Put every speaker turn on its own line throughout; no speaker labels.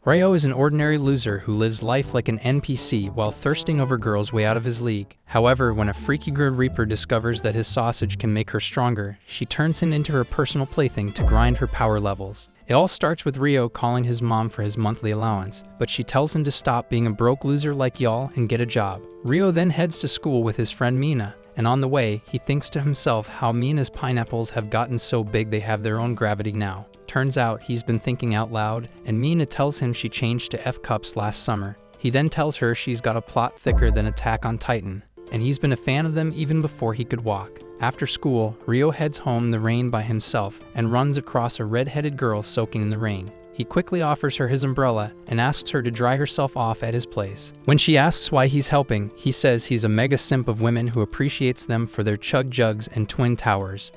Ryo is an ordinary loser who lives life like an NPC while thirsting over girls way out of his league. However, when a freaky Grim Reaper discovers that his sausage can make her stronger, she turns him into her personal plaything to grind her power levels. It all starts with Ryo calling his mom for his monthly allowance, but she tells him to stop being a broke loser like y'all and get a job. Ryo then heads to school with his friend Mina, and on the way, he thinks to himself how Mina's pineapples have gotten so big they have their own gravity now. Turns out he's been thinking out loud, and Mina tells him she changed to F cups last summer. He then tells her she's got a plot thicker than Attack on Titan, and he's been a fan of them even before he could walk. After school, Ryo heads home in the rain by himself and runs across a red-headed girl soaking in the rain. He quickly offers her his umbrella and asks her to dry herself off at his place. When she asks why he's helping, he says he's a mega simp of women who appreciates them for their chug jugs and twin towers.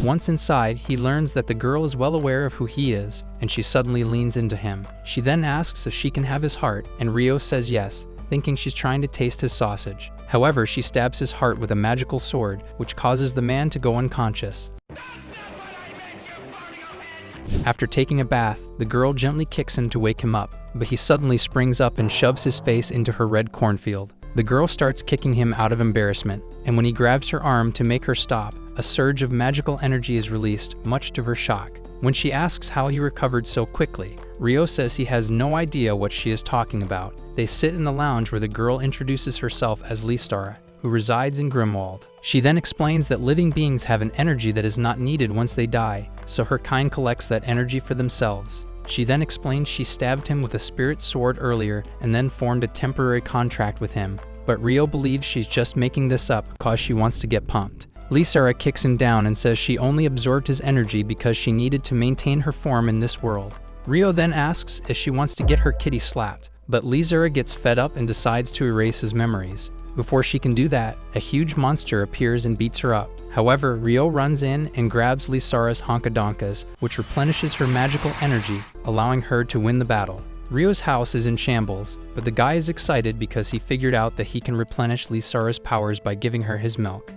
Once inside, he learns that the girl is well aware of who he is, and she suddenly leans into him. She then asks if she can have his heart, and Ryo says yes, thinking she's trying to taste his sausage. However, she stabs his heart with a magical sword, which causes the man to go unconscious. After taking a bath, the girl gently kicks him to wake him up, but he suddenly springs up and shoves his face into her red cornfield. The girl starts kicking him out of embarrassment, and when he grabs her arm to make her stop, a surge of magical energy is released, much to her shock. When she asks how he recovered so quickly, Ryo says he has no idea what she is talking about. They sit in the lounge where the girl introduces herself as Lysara, who resides in Grimwald. She then explains that living beings have an energy that is not needed once they die, so her kind collects that energy for themselves. She then explains she stabbed him with a spirit sword earlier and then formed a temporary contract with him, but Ryo believes she's just making this up because she wants to get pumped. Lysara kicks him down and says she only absorbed his energy because she needed to maintain her form in this world. Ryo then asks if she wants to get her kitty slapped, but Lysara gets fed up and decides to erase his memories. Before she can do that, a huge monster appears and beats her up. However, Ryo runs in and grabs Lysara's honkadonkas, which replenishes her magical energy, allowing her to win the battle. Ryo's house is in shambles, but the guy is excited because he figured out that he can replenish Lysara's powers by giving her his milk.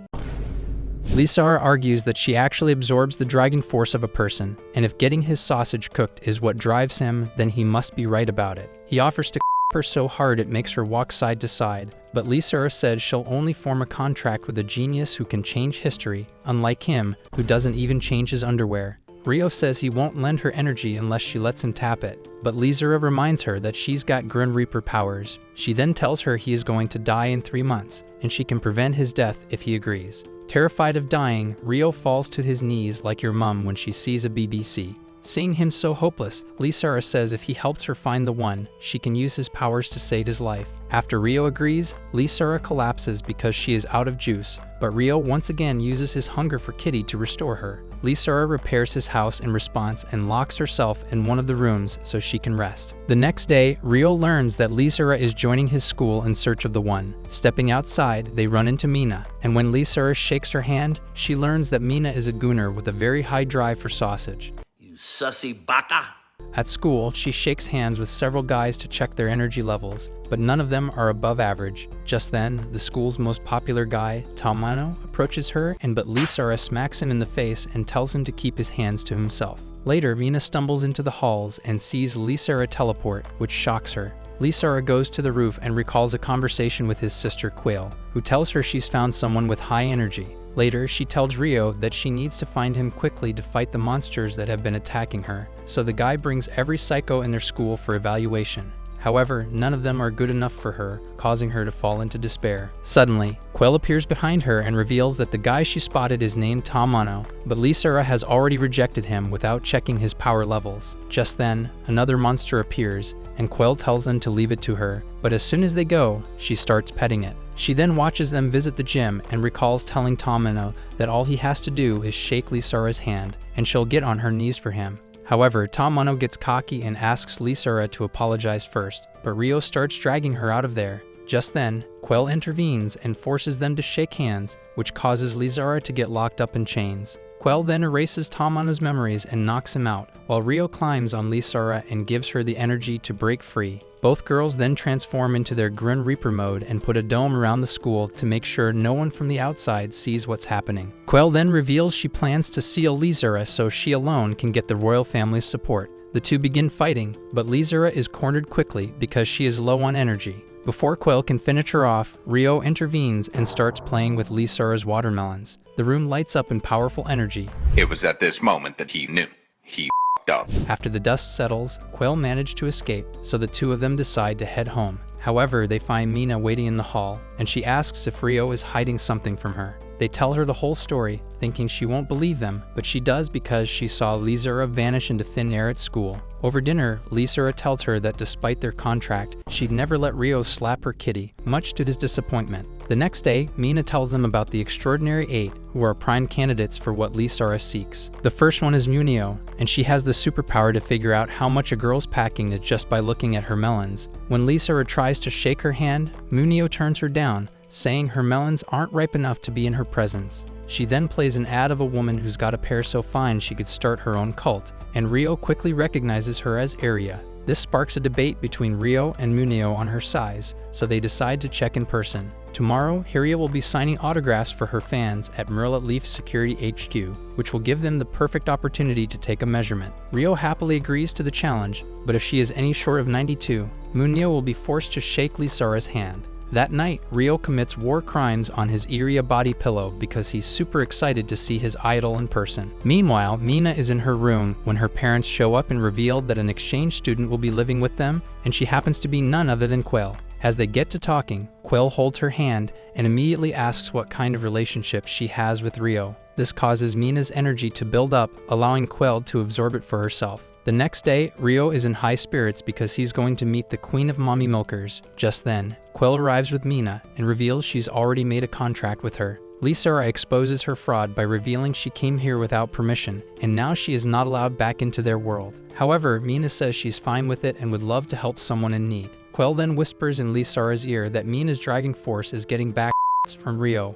Lysara argues that she actually absorbs the dragon force of a person, and if getting his sausage cooked is what drives him, then he must be right about it. He offers to her so hard it makes her walk side to side, but Lysara says she'll only form a contract with a genius who can change history, unlike him, who doesn't even change his underwear. Ryo says he won't lend her energy unless she lets him tap it, but Lysara reminds her that she's got Grim Reaper powers. She then tells her he is going to die in 3 months, and she can prevent his death if he agrees. Terrified of dying, Ryo falls to his knees like your mum when she sees a BBC. Seeing him so hopeless, Lysara says if he helps her find the one, she can use his powers to save his life. After Ryo agrees, Lysara collapses because she is out of juice, but Ryo once again uses his hunger for Kitty to restore her. Lysara repairs his house in response and locks herself in one of the rooms so she can rest. The next day, Ryo learns that Lysara is joining his school in search of the one. Stepping outside, they run into Mina, and when Lysara shakes her hand, she learns that Mina is a gooner with a very high drive for sausage.
You sussy baka!
At school, she shakes hands with several guys to check their energy levels, but none of them are above average. Just then, the school's most popular guy, Tamano, approaches her, but Lysara smacks him in the face and tells him to keep his hands to himself. Later, Mina stumbles into the halls and sees Lysara teleport, which shocks her. Lysara goes to the roof and recalls a conversation with his sister Quell, who tells her she's found someone with high energy. Later, she tells Ryo that she needs to find him quickly to fight the monsters that have been attacking her, so the guy brings every psycho in their school for evaluation. However, none of them are good enough for her, causing her to fall into despair. Suddenly, Quell appears behind her and reveals that the guy she spotted is named Tamano, but Lysara has already rejected him without checking his power levels. Just then, another monster appears, and Quell tells them to leave it to her, but as soon as they go, she starts petting it. She then watches them visit the gym and recalls telling Tamano that all he has to do is shake Lysara's hand, and she'll get on her knees for him. However, Tamano gets cocky and asks Lysara to apologize first, but Ryo starts dragging her out of there. Just then, Quell intervenes and forces them to shake hands, which causes Lysara to get locked up in chains. Quell then erases Tamano's memories and knocks him out, while Ryo climbs on Lysara and gives her the energy to break free. Both girls then transform into their Grim Reaper mode and put a dome around the school to make sure no one from the outside sees what's happening. Quell then reveals she plans to seal Lysara so she alone can get the royal family's support. The two begin fighting, but Lizura is cornered quickly because she is low on energy. Before Quell can finish her off, Rio intervenes and starts playing with Lizura's watermelons. The room lights up in powerful energy.
It was at this moment that he knew. He f***ed up.
After the dust settles, Quell managed to escape, so the two of them decide to head home. However, they find Mina waiting in the hall, and she asks if Rio is hiding something from her. They tell her the whole story, thinking she won't believe them, but she does because she saw Lizura vanish into thin air at school. Over dinner, Lizura tells her that despite their contract, she'd never let Rio slap her kitty, much to his disappointment. The next day, Mina tells them about the extraordinary 8, who are prime candidates for what Lizura seeks. The first one is Munio, and she has the superpower to figure out how much a girl's packing is just by looking at her melons. When Lizura tries to shake her hand, Munio turns her down, saying her melons aren't ripe enough to be in her presence. She then plays an ad of a woman who's got a pair so fine she could start her own cult, and Rio quickly recognizes her as Yuria. This sparks a debate between Rio and Munio on her size, so they decide to check in person. Tomorrow, Yuria will be signing autographs for her fans at Marilla Leaf Security HQ, which will give them the perfect opportunity to take a measurement. Rio happily agrees to the challenge, but if she is any short of 92, Munio will be forced to shake Lizura's hand. That night, Rio commits war crimes on his Yuria body pillow because he's super excited to see his idol in person. Meanwhile, Mina is in her room when her parents show up and reveal that an exchange student will be living with them, and she happens to be none other than Quell. As they get to talking, Quell holds her hand and immediately asks what kind of relationship she has with Rio. This causes Mina's energy to build up, allowing Quell to absorb it for herself. The next day, Rio is in high spirits because he's going to meet the Queen of Mommy Milkers. Just then, Quell arrives with Mina and reveals she's already made a contract with her. Lizura exposes her fraud by revealing she came here without permission, and now she is not allowed back into their world. However, Mina says she's fine with it and would love to help someone in need. Quell then whispers in Lizura's ear that Mina's driving force is getting back from Rio.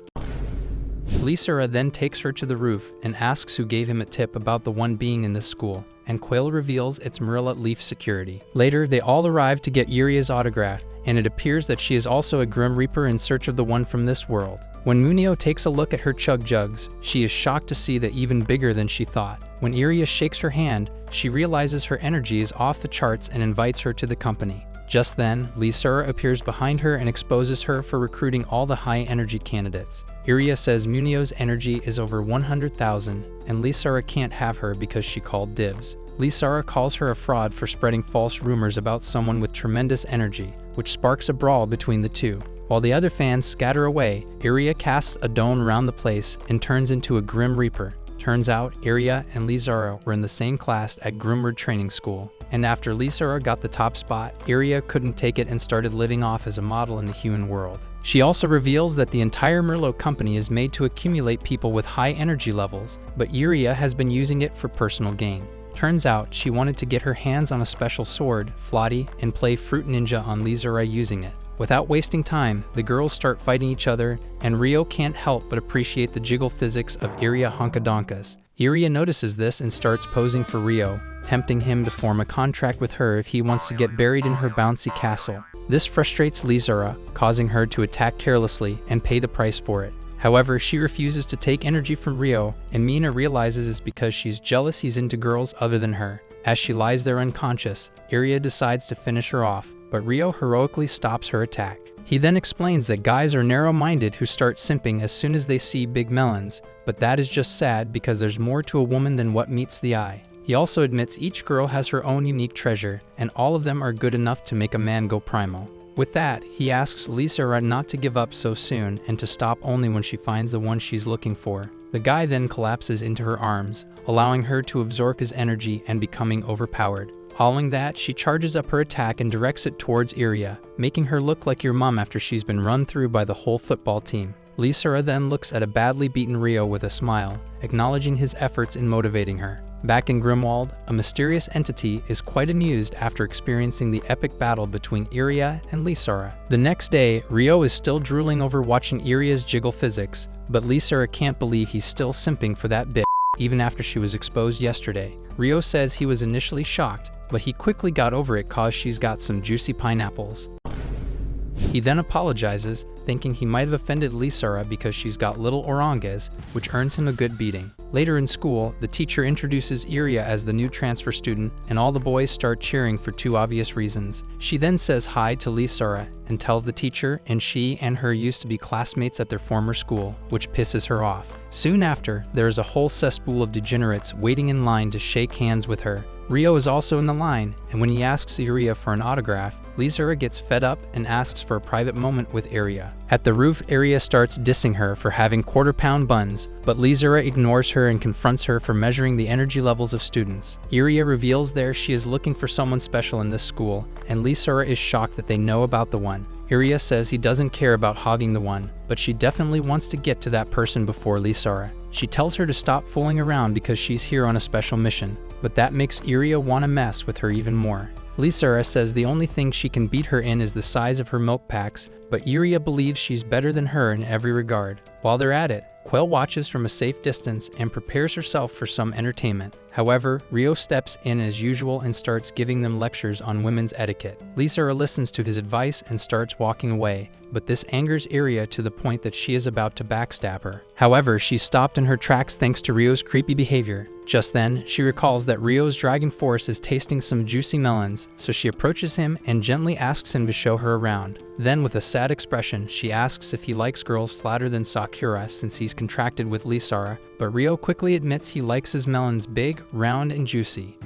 Lizura then takes her to the roof and asks who gave him a tip about the one being in this school, and Quell reveals it's Marilla Leaf Security. Later, they all arrive to get Yuria's autograph, and it appears that she is also a Grim Reaper in search of the one from this world. When Munio takes a look at her chug jugs, she is shocked to see that even bigger than she thought. When Yuria shakes her hand, she realizes her energy is off the charts and invites her to the company. Just then, Lizura appears behind her and exposes her for recruiting all the high-energy candidates. Yuria says Munio's energy is over 100,000, and Lizura can't have her because she called dibs. Lizura calls her a fraud for spreading false rumors about someone with tremendous energy, which sparks a brawl between the two. While the other fans scatter away, Yuria casts a dome around the place and turns into a Grim Reaper. Turns out, Yuria and Lizura were in the same class at Grimward Training School, and after Lizura got the top spot, Yuria couldn't take it and started living off as a model in the human world. She also reveals that the entire Merlot company is made to accumulate people with high energy levels, but Yuria has been using it for personal gain. Turns out, she wanted to get her hands on a special sword, Flotty, and play Fruit Ninja on Lizura using it. Without wasting time, the girls start fighting each other, and Rio can't help but appreciate the jiggle physics of Yuria Honkadonkas. Yuria notices this and starts posing for Rio, tempting him to form a contract with her if he wants to get buried in her bouncy castle. This frustrates Lizura, causing her to attack carelessly and pay the price for it. However, she refuses to take energy from Rio, and Mina realizes it's because she's jealous he's into girls other than her. As she lies there unconscious, Yuria decides to finish her off, but Rio heroically stops her attack. He then explains that guys are narrow-minded who start simping as soon as they see big melons, but that is just sad because there's more to a woman than what meets the eye. He also admits each girl has her own unique treasure, and all of them are good enough to make a man go primal. With that, he asks Lizura not to give up so soon and to stop only when she finds the one she's looking for. The guy then collapses into her arms, allowing her to absorb his energy and becoming overpowered. Following that, she charges up her attack and directs it towards Yuria, making her look like your mom after she's been run through by the whole football team. Lizura then looks at a badly beaten Rio with a smile, acknowledging his efforts in motivating her. Back in Grimwald, a mysterious entity is quite amused after experiencing the epic battle between Yuria and Lizura. The next day, Rio is still drooling over watching Yuria's jiggle physics, but Lizura can't believe he's still simping for that bitch, even after she was exposed yesterday. Rio says he was initially shocked, but he quickly got over it cause she's got some juicy pineapples. He then apologizes, thinking he might have offended Lysara because she's got little oranges, which earns him a good beating. Later in school, the teacher introduces Yuria as the new transfer student, and all the boys start cheering for two obvious reasons. She then says hi to Lysara and tells the teacher and she and her used to be classmates at their former school, which pisses her off. Soon after, there is a whole cesspool of degenerates waiting in line to shake hands with her. Rio is also in the line, and when he asks Yuria for an autograph, Lysara gets fed up and asks for a private moment with Yuria. At the roof, Yuria starts dissing her for having quarter-pound buns, but Lysara ignores her and confronts her for measuring the energy levels of students. Yuria reveals there she is looking for someone special in this school, and Lysara is shocked that they know about the one. Yuria says he doesn't care about hogging the one, but she definitely wants to get to that person before Lysara. She tells her to stop fooling around because she's here on a special mission, but that makes Yuria want to mess with her even more. Lysara says the only thing she can beat her in is the size of her milk packs, but Yuria believes she's better than her in every regard. While they're at it, Quell watches from a safe distance and prepares herself for some entertainment. However, Rio steps in as usual and starts giving them lectures on women's etiquette. Lysara listens to his advice and starts walking away, but this angers Yuria to the point that she is about to backstab her. However, she's stopped in her tracks thanks to Rio's creepy behavior. Just then, she recalls that Rio's dragon force is tasting some juicy melons, so she approaches him and gently asks him to show her around. Then, with a sad expression, she asks if he likes girls flatter than Sakura since he's contracted with Lysara, but Rio quickly admits he likes his melons big, round, and juicy.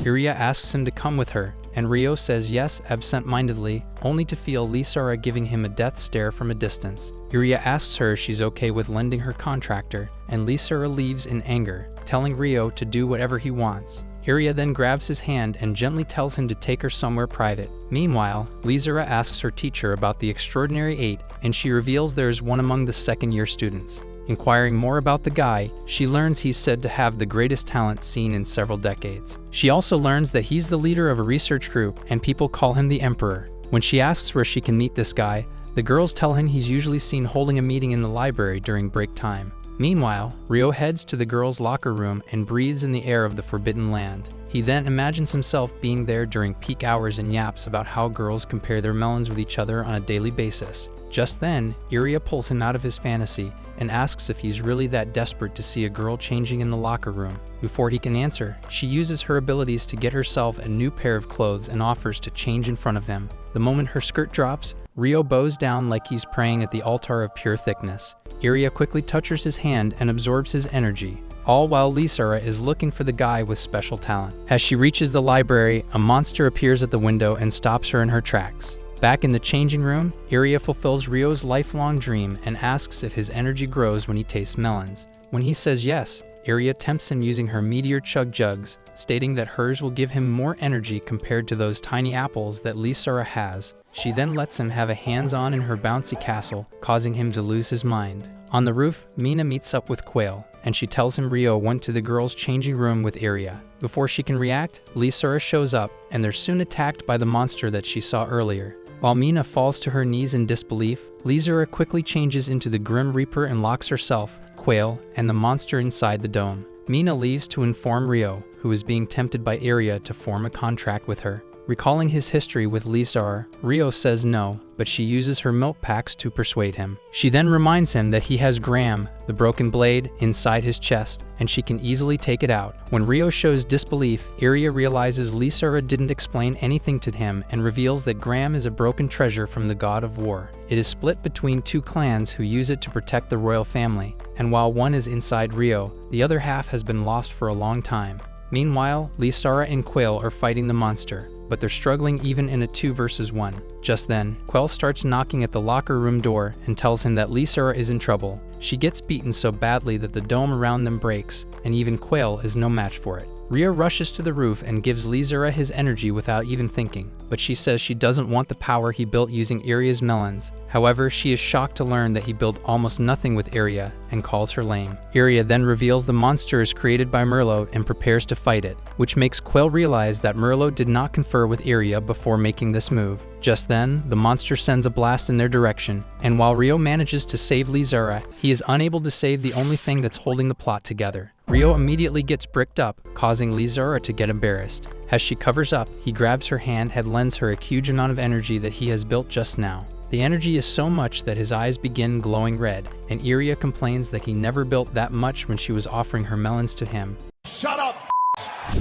Yuria asks him to come with her, and Rio says yes absent-mindedly, only to feel Lysara giving him a death stare from a distance. Yuria asks her if she's okay with lending her contractor, and Lysara leaves in anger, telling Rio to do whatever he wants. Yuria then grabs his hand and gently tells him to take her somewhere private. Meanwhile, Lysara asks her teacher about the Extraordinary Eight, and she reveals there is one among the second-year students. Inquiring more about the guy, she learns he's said to have the greatest talent seen in several decades. She also learns that he's the leader of a research group, and people call him the Emperor. When she asks where she can meet this guy, the girls tell him he's usually seen holding a meeting in the library during break time. Meanwhile, Rio heads to the girls' locker room and breathes in the air of the Forbidden Land. He then imagines himself being there during peak hours and yaps about how girls compare their melons with each other on a daily basis. Just then, Yuria pulls him out of his fantasy and asks if he's really that desperate to see a girl changing in the locker room. Before he can answer, she uses her abilities to get herself a new pair of clothes and offers to change in front of him. The moment her skirt drops, Rio bows down like he's praying at the altar of pure thickness. Yuria quickly touches his hand and absorbs his energy, all while Lysara is looking for the guy with special talent. As she reaches the library, a monster appears at the window and stops her in her tracks. Back in the changing room, Yuria fulfills Rio's lifelong dream and asks if his energy grows when he tastes melons. When he says yes, Yuria tempts him using her meteor chug jugs, stating that hers will give him more energy compared to those tiny apples that Lysara has. She then lets him have a hands-on in her bouncy castle, causing him to lose his mind. On the roof, Mina meets up with Quell, and she tells him Rio went to the girls' changing room with Yuria. Before she can react, Lysara shows up, and they're soon attacked by the monster that she saw earlier. While Mina falls to her knees in disbelief, Lysara quickly changes into the Grim Reaper and locks herself, Quell, and the monster inside the dome. Mina leaves to inform Rio, who is being tempted by Yuria to form a contract with her. Recalling his history with Lysara, Rio says no, but she uses her milk packs to persuade him. She then reminds him that he has Gram, the broken blade, inside his chest, and she can easily take it out. When Rio shows disbelief, Yuria realizes Lysara didn't explain anything to him and reveals that Gram is a broken treasure from the god of war. It is split between two clans who use it to protect the royal family, and while one is inside Rio, the other half has been lost for a long time. Meanwhile, Lysara and Quell are fighting the monster, but they're struggling even in a 2 versus 1. Just then, Quell starts knocking at the locker room door and tells him that Lysara is in trouble. She gets beaten so badly that the dome around them breaks, and even Quell is no match for it. Rio rushes to the roof and gives Lysara his energy without even thinking, but she says she doesn't want the power he built using Yuria's melons. However, she is shocked to learn that he built almost nothing with Yuria and calls her lame. Yuria then reveals the monster is created by Merlot and prepares to fight it, which makes Quell realize that Merlot did not confer with Yuria before making this move. Just then, the monster sends a blast in their direction, and while Rio manages to save Lysara, he is unable to save the only thing that's holding the plot together. Rio immediately gets bricked up, causing Lizara to get embarrassed. As she covers up, he grabs her hand and lends her a huge amount of energy that he has built just now. The energy is so much that his eyes begin glowing red, and Yuria complains that he never built that much when she was offering her melons to him.
Shut up!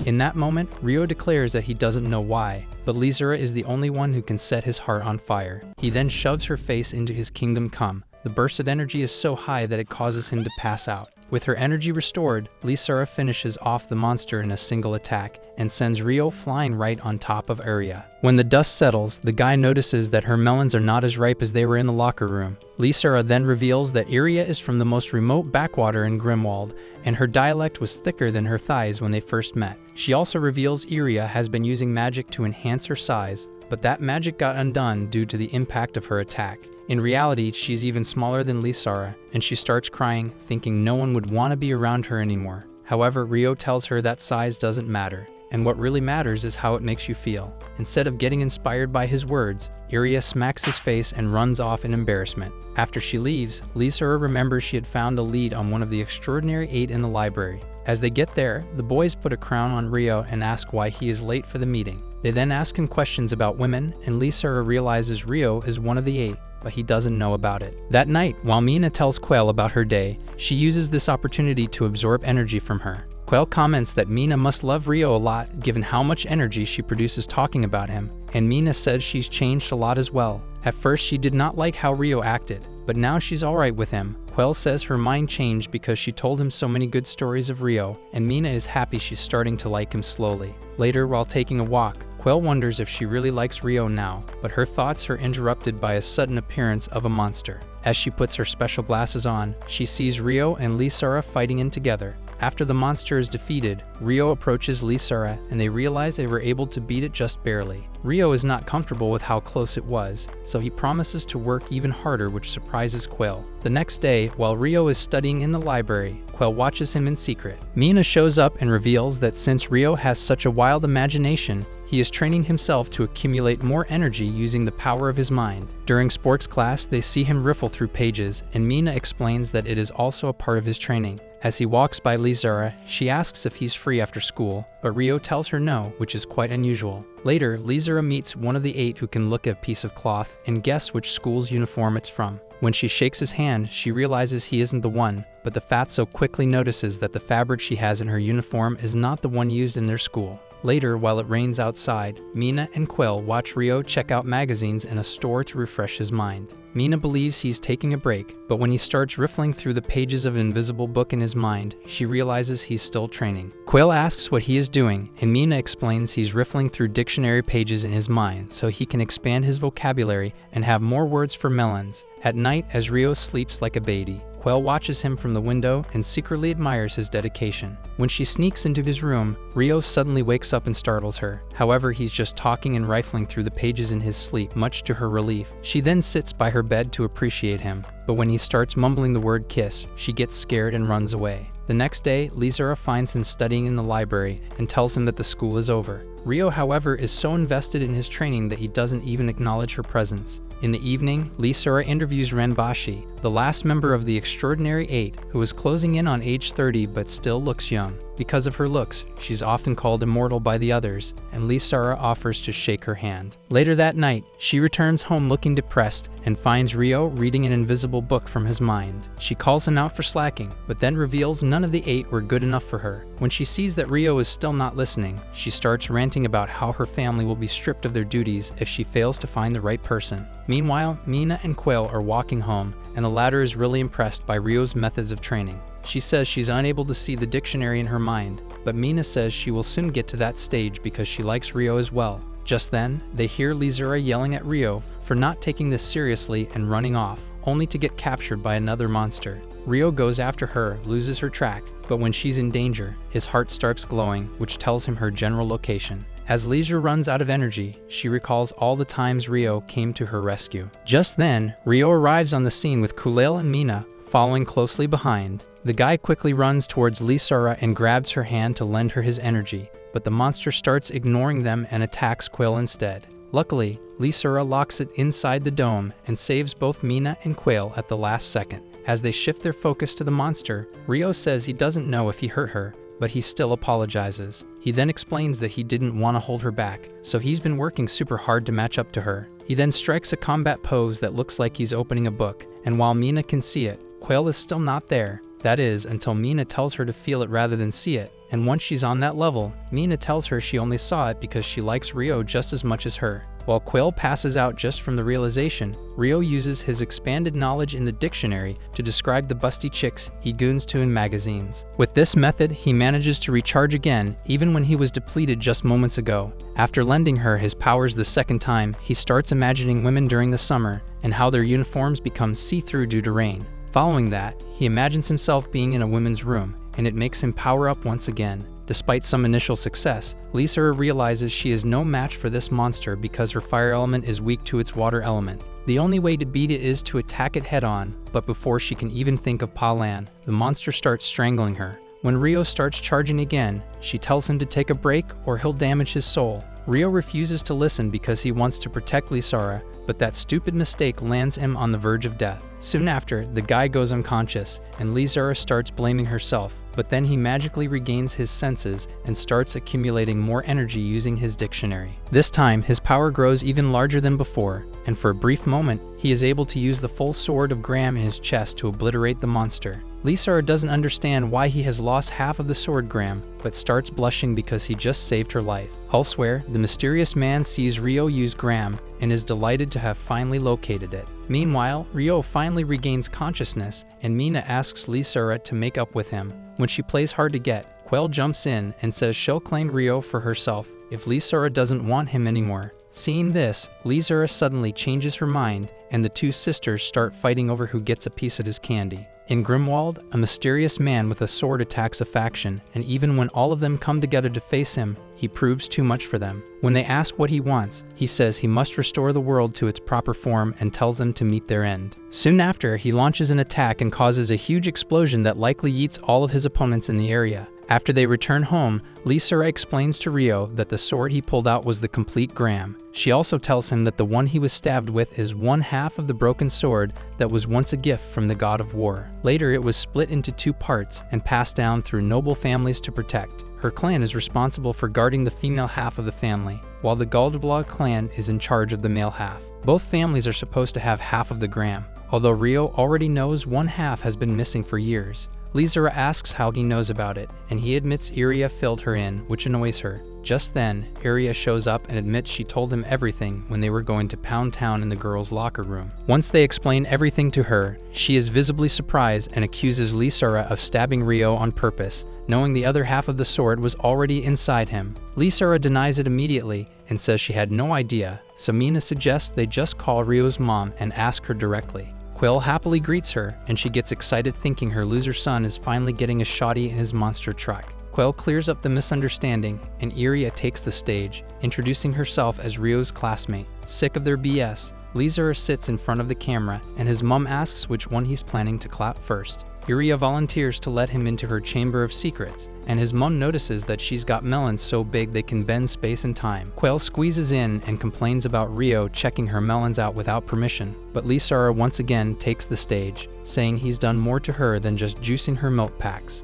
In that moment, Rio declares that he doesn't know why, but Lizara is the only one who can set his heart on fire. He then shoves her face into his kingdom come. The burst of energy is so high that it causes him to pass out. With her energy restored, Lizara finishes off the monster in a single attack and sends Rio flying right on top of Yuria. When the dust settles, the guy notices that her melons are not as ripe as they were in the locker room. Lizara then reveals that Yuria is from the most remote backwater in Grimwald, and her dialect was thicker than her thighs when they first met. She also reveals Yuria has been using magic to enhance her size, but that magic got undone due to the impact of her attack. In reality, she's even smaller than Lizara, and she starts crying, thinking no one would want to be around her anymore. However, Rio tells her that size doesn't matter, and what really matters is how it makes you feel. Instead of getting inspired by his words, Yuria smacks his face and runs off in embarrassment. After she leaves, Lizara remembers she had found a lead on one of the extraordinary 8 in the library. As they get there, the boys put a crown on Rio and ask why he is late for the meeting. They then ask him questions about women, and Lizara realizes Rio is one of the 8, but he doesn't know about it. That night, while Mina tells Quell about her day, she uses this opportunity to absorb energy from her. Quell comments that Mina must love Rio a lot given how much energy she produces talking about him, and Mina says she's changed a lot as well. At first she did not like how Rio acted, but now she's alright with him. Quell says her mind changed because she told him so many good stories of Rio, and Mina is happy she's starting to like him slowly. Later, while taking a walk, Quell wonders if she really likes Rio now, but her thoughts are interrupted by a sudden appearance of a monster. As she puts her special glasses on, she sees Rio and Lizara fighting in together. After the monster is defeated, Rio approaches Lizara and they realize they were able to beat it just barely. Rio is not comfortable with how close it was, so he promises to work even harder, which surprises Quell. The next day, while Rio is studying in the library, Quell watches him in secret. Mina shows up and reveals that since Rio has such a wild imagination, he is training himself to accumulate more energy using the power of his mind. During sports class, they see him riffle through pages, and Mina explains that it is also a part of his training. As he walks by Lizara, she asks if he's free after school, but Rio tells her no, which is quite unusual. Later, Lizara meets one of the 8 who can look at a piece of cloth and guess which school's uniform it's from. When she shakes his hand, she realizes he isn't the one, but the fatso quickly notices that the fabric she has in her uniform is not the one used in their school. Later, while it rains outside, Mina and Quell watch Rio check out magazines in a store to refresh his mind. Mina believes he's taking a break, but when he starts riffling through the pages of an invisible book in his mind, she realizes he's still training. Quell asks what he is doing, and Mina explains he's riffling through dictionary pages in his mind so he can expand his vocabulary and have more words for melons. At night, as Rio sleeps like a baby, Quell watches him from the window and secretly admires his dedication. When she sneaks into his room, Rio suddenly wakes up and startles her. However, he's just talking and rifling through the pages in his sleep, much to her relief. She then sits by her bed to appreciate him, but when he starts mumbling the word kiss, she gets scared and runs away. The next day, Lizara finds him studying in the library and tells him that the school is over. Rio, however, is so invested in his training that he doesn't even acknowledge her presence. In the evening, Lizara interviews Renbashi, the last member of the Extraordinary 8, who is closing in on age 30 but still looks young. Because of her looks, she's often called immortal by the others, and Lizara offers to shake her hand. Later that night, she returns home looking depressed and finds Rio reading an invisible book from his mind. She calls him out for slacking, but then reveals none of the 8 were good enough for her. When she sees that Rio is still not listening, she starts ranting about how her family will be stripped of their duties if she fails to find the right person. Meanwhile, Mina and Quell are walking home, and the latter is really impressed by Rio's methods of training. She says she's unable to see the dictionary in her mind, but Mina says she will soon get to that stage because she likes Rio as well. Just then, they hear Lizara yelling at Rio for not taking this seriously and running off, only to get captured by another monster. Rio goes after her, loses her track, but when she's in danger, his heart starts glowing, which tells him her general location. As Lizara runs out of energy, she recalls all the times Rio came to her rescue. Just then, Rio arrives on the scene with Quell and Mina following closely behind. The guy quickly runs towards Lizara and grabs her hand to lend her his energy, but the monster starts ignoring them and attacks Quell instead. Luckily, Lizara locks it inside the dome and saves both Mina and Quell at the last second. As they shift their focus to the monster, Ryo says he doesn't know if he hurt her, but he still apologizes. He then explains that he didn't want to hold her back, so he's been working super hard to match up to her. He then strikes a combat pose that looks like he's opening a book, and while Mina can see it, Quell is still not there. That is, until Mina tells her to feel it rather than see it, and once she's on that level, Mina tells her she only saw it because she likes Ryo just as much as her. While Quell passes out just from the realization, Ryo uses his expanded knowledge in the dictionary to describe the busty chicks he goons to in magazines. With this method, he manages to recharge again, even when he was depleted just moments ago. After lending her his powers the second time, he starts imagining women during the summer and how their uniforms become see-through due to rain. Following that, he imagines himself being in a women's room, and it makes him power up once again. Despite some initial success, Lysera realizes she is no match for this monster because her fire element is weak to its water element. The only way to beat it is to attack it head-on, but before she can even think of Palan, the monster starts strangling her. When Ryo starts charging again, she tells him to take a break or he'll damage his soul. Ryo refuses to listen because he wants to protect Lysera, but that stupid mistake lands him on the verge of death. Soon after, the guy goes unconscious, and Lysera starts blaming herself, but then he magically regains his senses and starts accumulating more energy using his dictionary. This time, his power grows even larger than before, and for a brief moment, he is able to use the full sword of Graham in his chest to obliterate the monster. Lysera doesn't understand why he has lost half of the sword Graham, but starts blushing because he just saved her life. Elsewhere, the mysterious man sees Ryo use Graham and is delighted to have finally located it. Meanwhile, Ryo finally regains consciousness, and Mina asks Lysera to make up with him. When she plays hard to get, Quell jumps in and says she'll claim Ryo for herself if Lysera doesn't want him anymore. Seeing this, Lysera suddenly changes her mind, and the two sisters start fighting over who gets a piece of his candy. In Grimwald, a mysterious man with a sword attacks a faction, and even when all of them come together to face him, he proves too much for them. When they ask what he wants, he says he must restore the world to its proper form and tells them to meet their end. Soon after, he launches an attack and causes a huge explosion that likely yeets all of his opponents in the area. After they return home, Lysera explains to Ryo that the sword he pulled out was the complete Graham. She also tells him that the one he was stabbed with is one half of the broken sword that was once a gift from the god of war. Later, it was split into two parts and passed down through noble families to protect. Her clan is responsible for guarding the female half of the family, while the Galdablaw clan is in charge of the male half. Both families are supposed to have half of the Graham, although Ryo already knows one half has been missing for years. Lysera asks how he knows about it, and he admits Yuria filled her in, which annoys her. Just then, Yuria shows up and admits she told him everything when they were going to Pound Town in the girls' locker room. Once they explain everything to her, she is visibly surprised and accuses Lysera of stabbing Ryo on purpose, knowing the other half of the sword was already inside him. Lysera denies it immediately and says she had no idea, so Mina suggests they just call Ryo's mom and ask her directly. Quell happily greets her, and she gets excited thinking her loser son is finally getting a shotty in his monster truck. Quell clears up the misunderstanding, and Yuria takes the stage, introducing herself as Ryo's classmate. Sick of their BS, Lysera sits in front of the camera, and his mom asks which one he's planning to clap first. Yuria volunteers to let him into her chamber of secrets, and his mom notices that she's got melons so big they can bend space and time. Quell squeezes in and complains about Ryo checking her melons out without permission, but Lysera once again takes the stage, saying he's done more to her than just juicing her milk packs.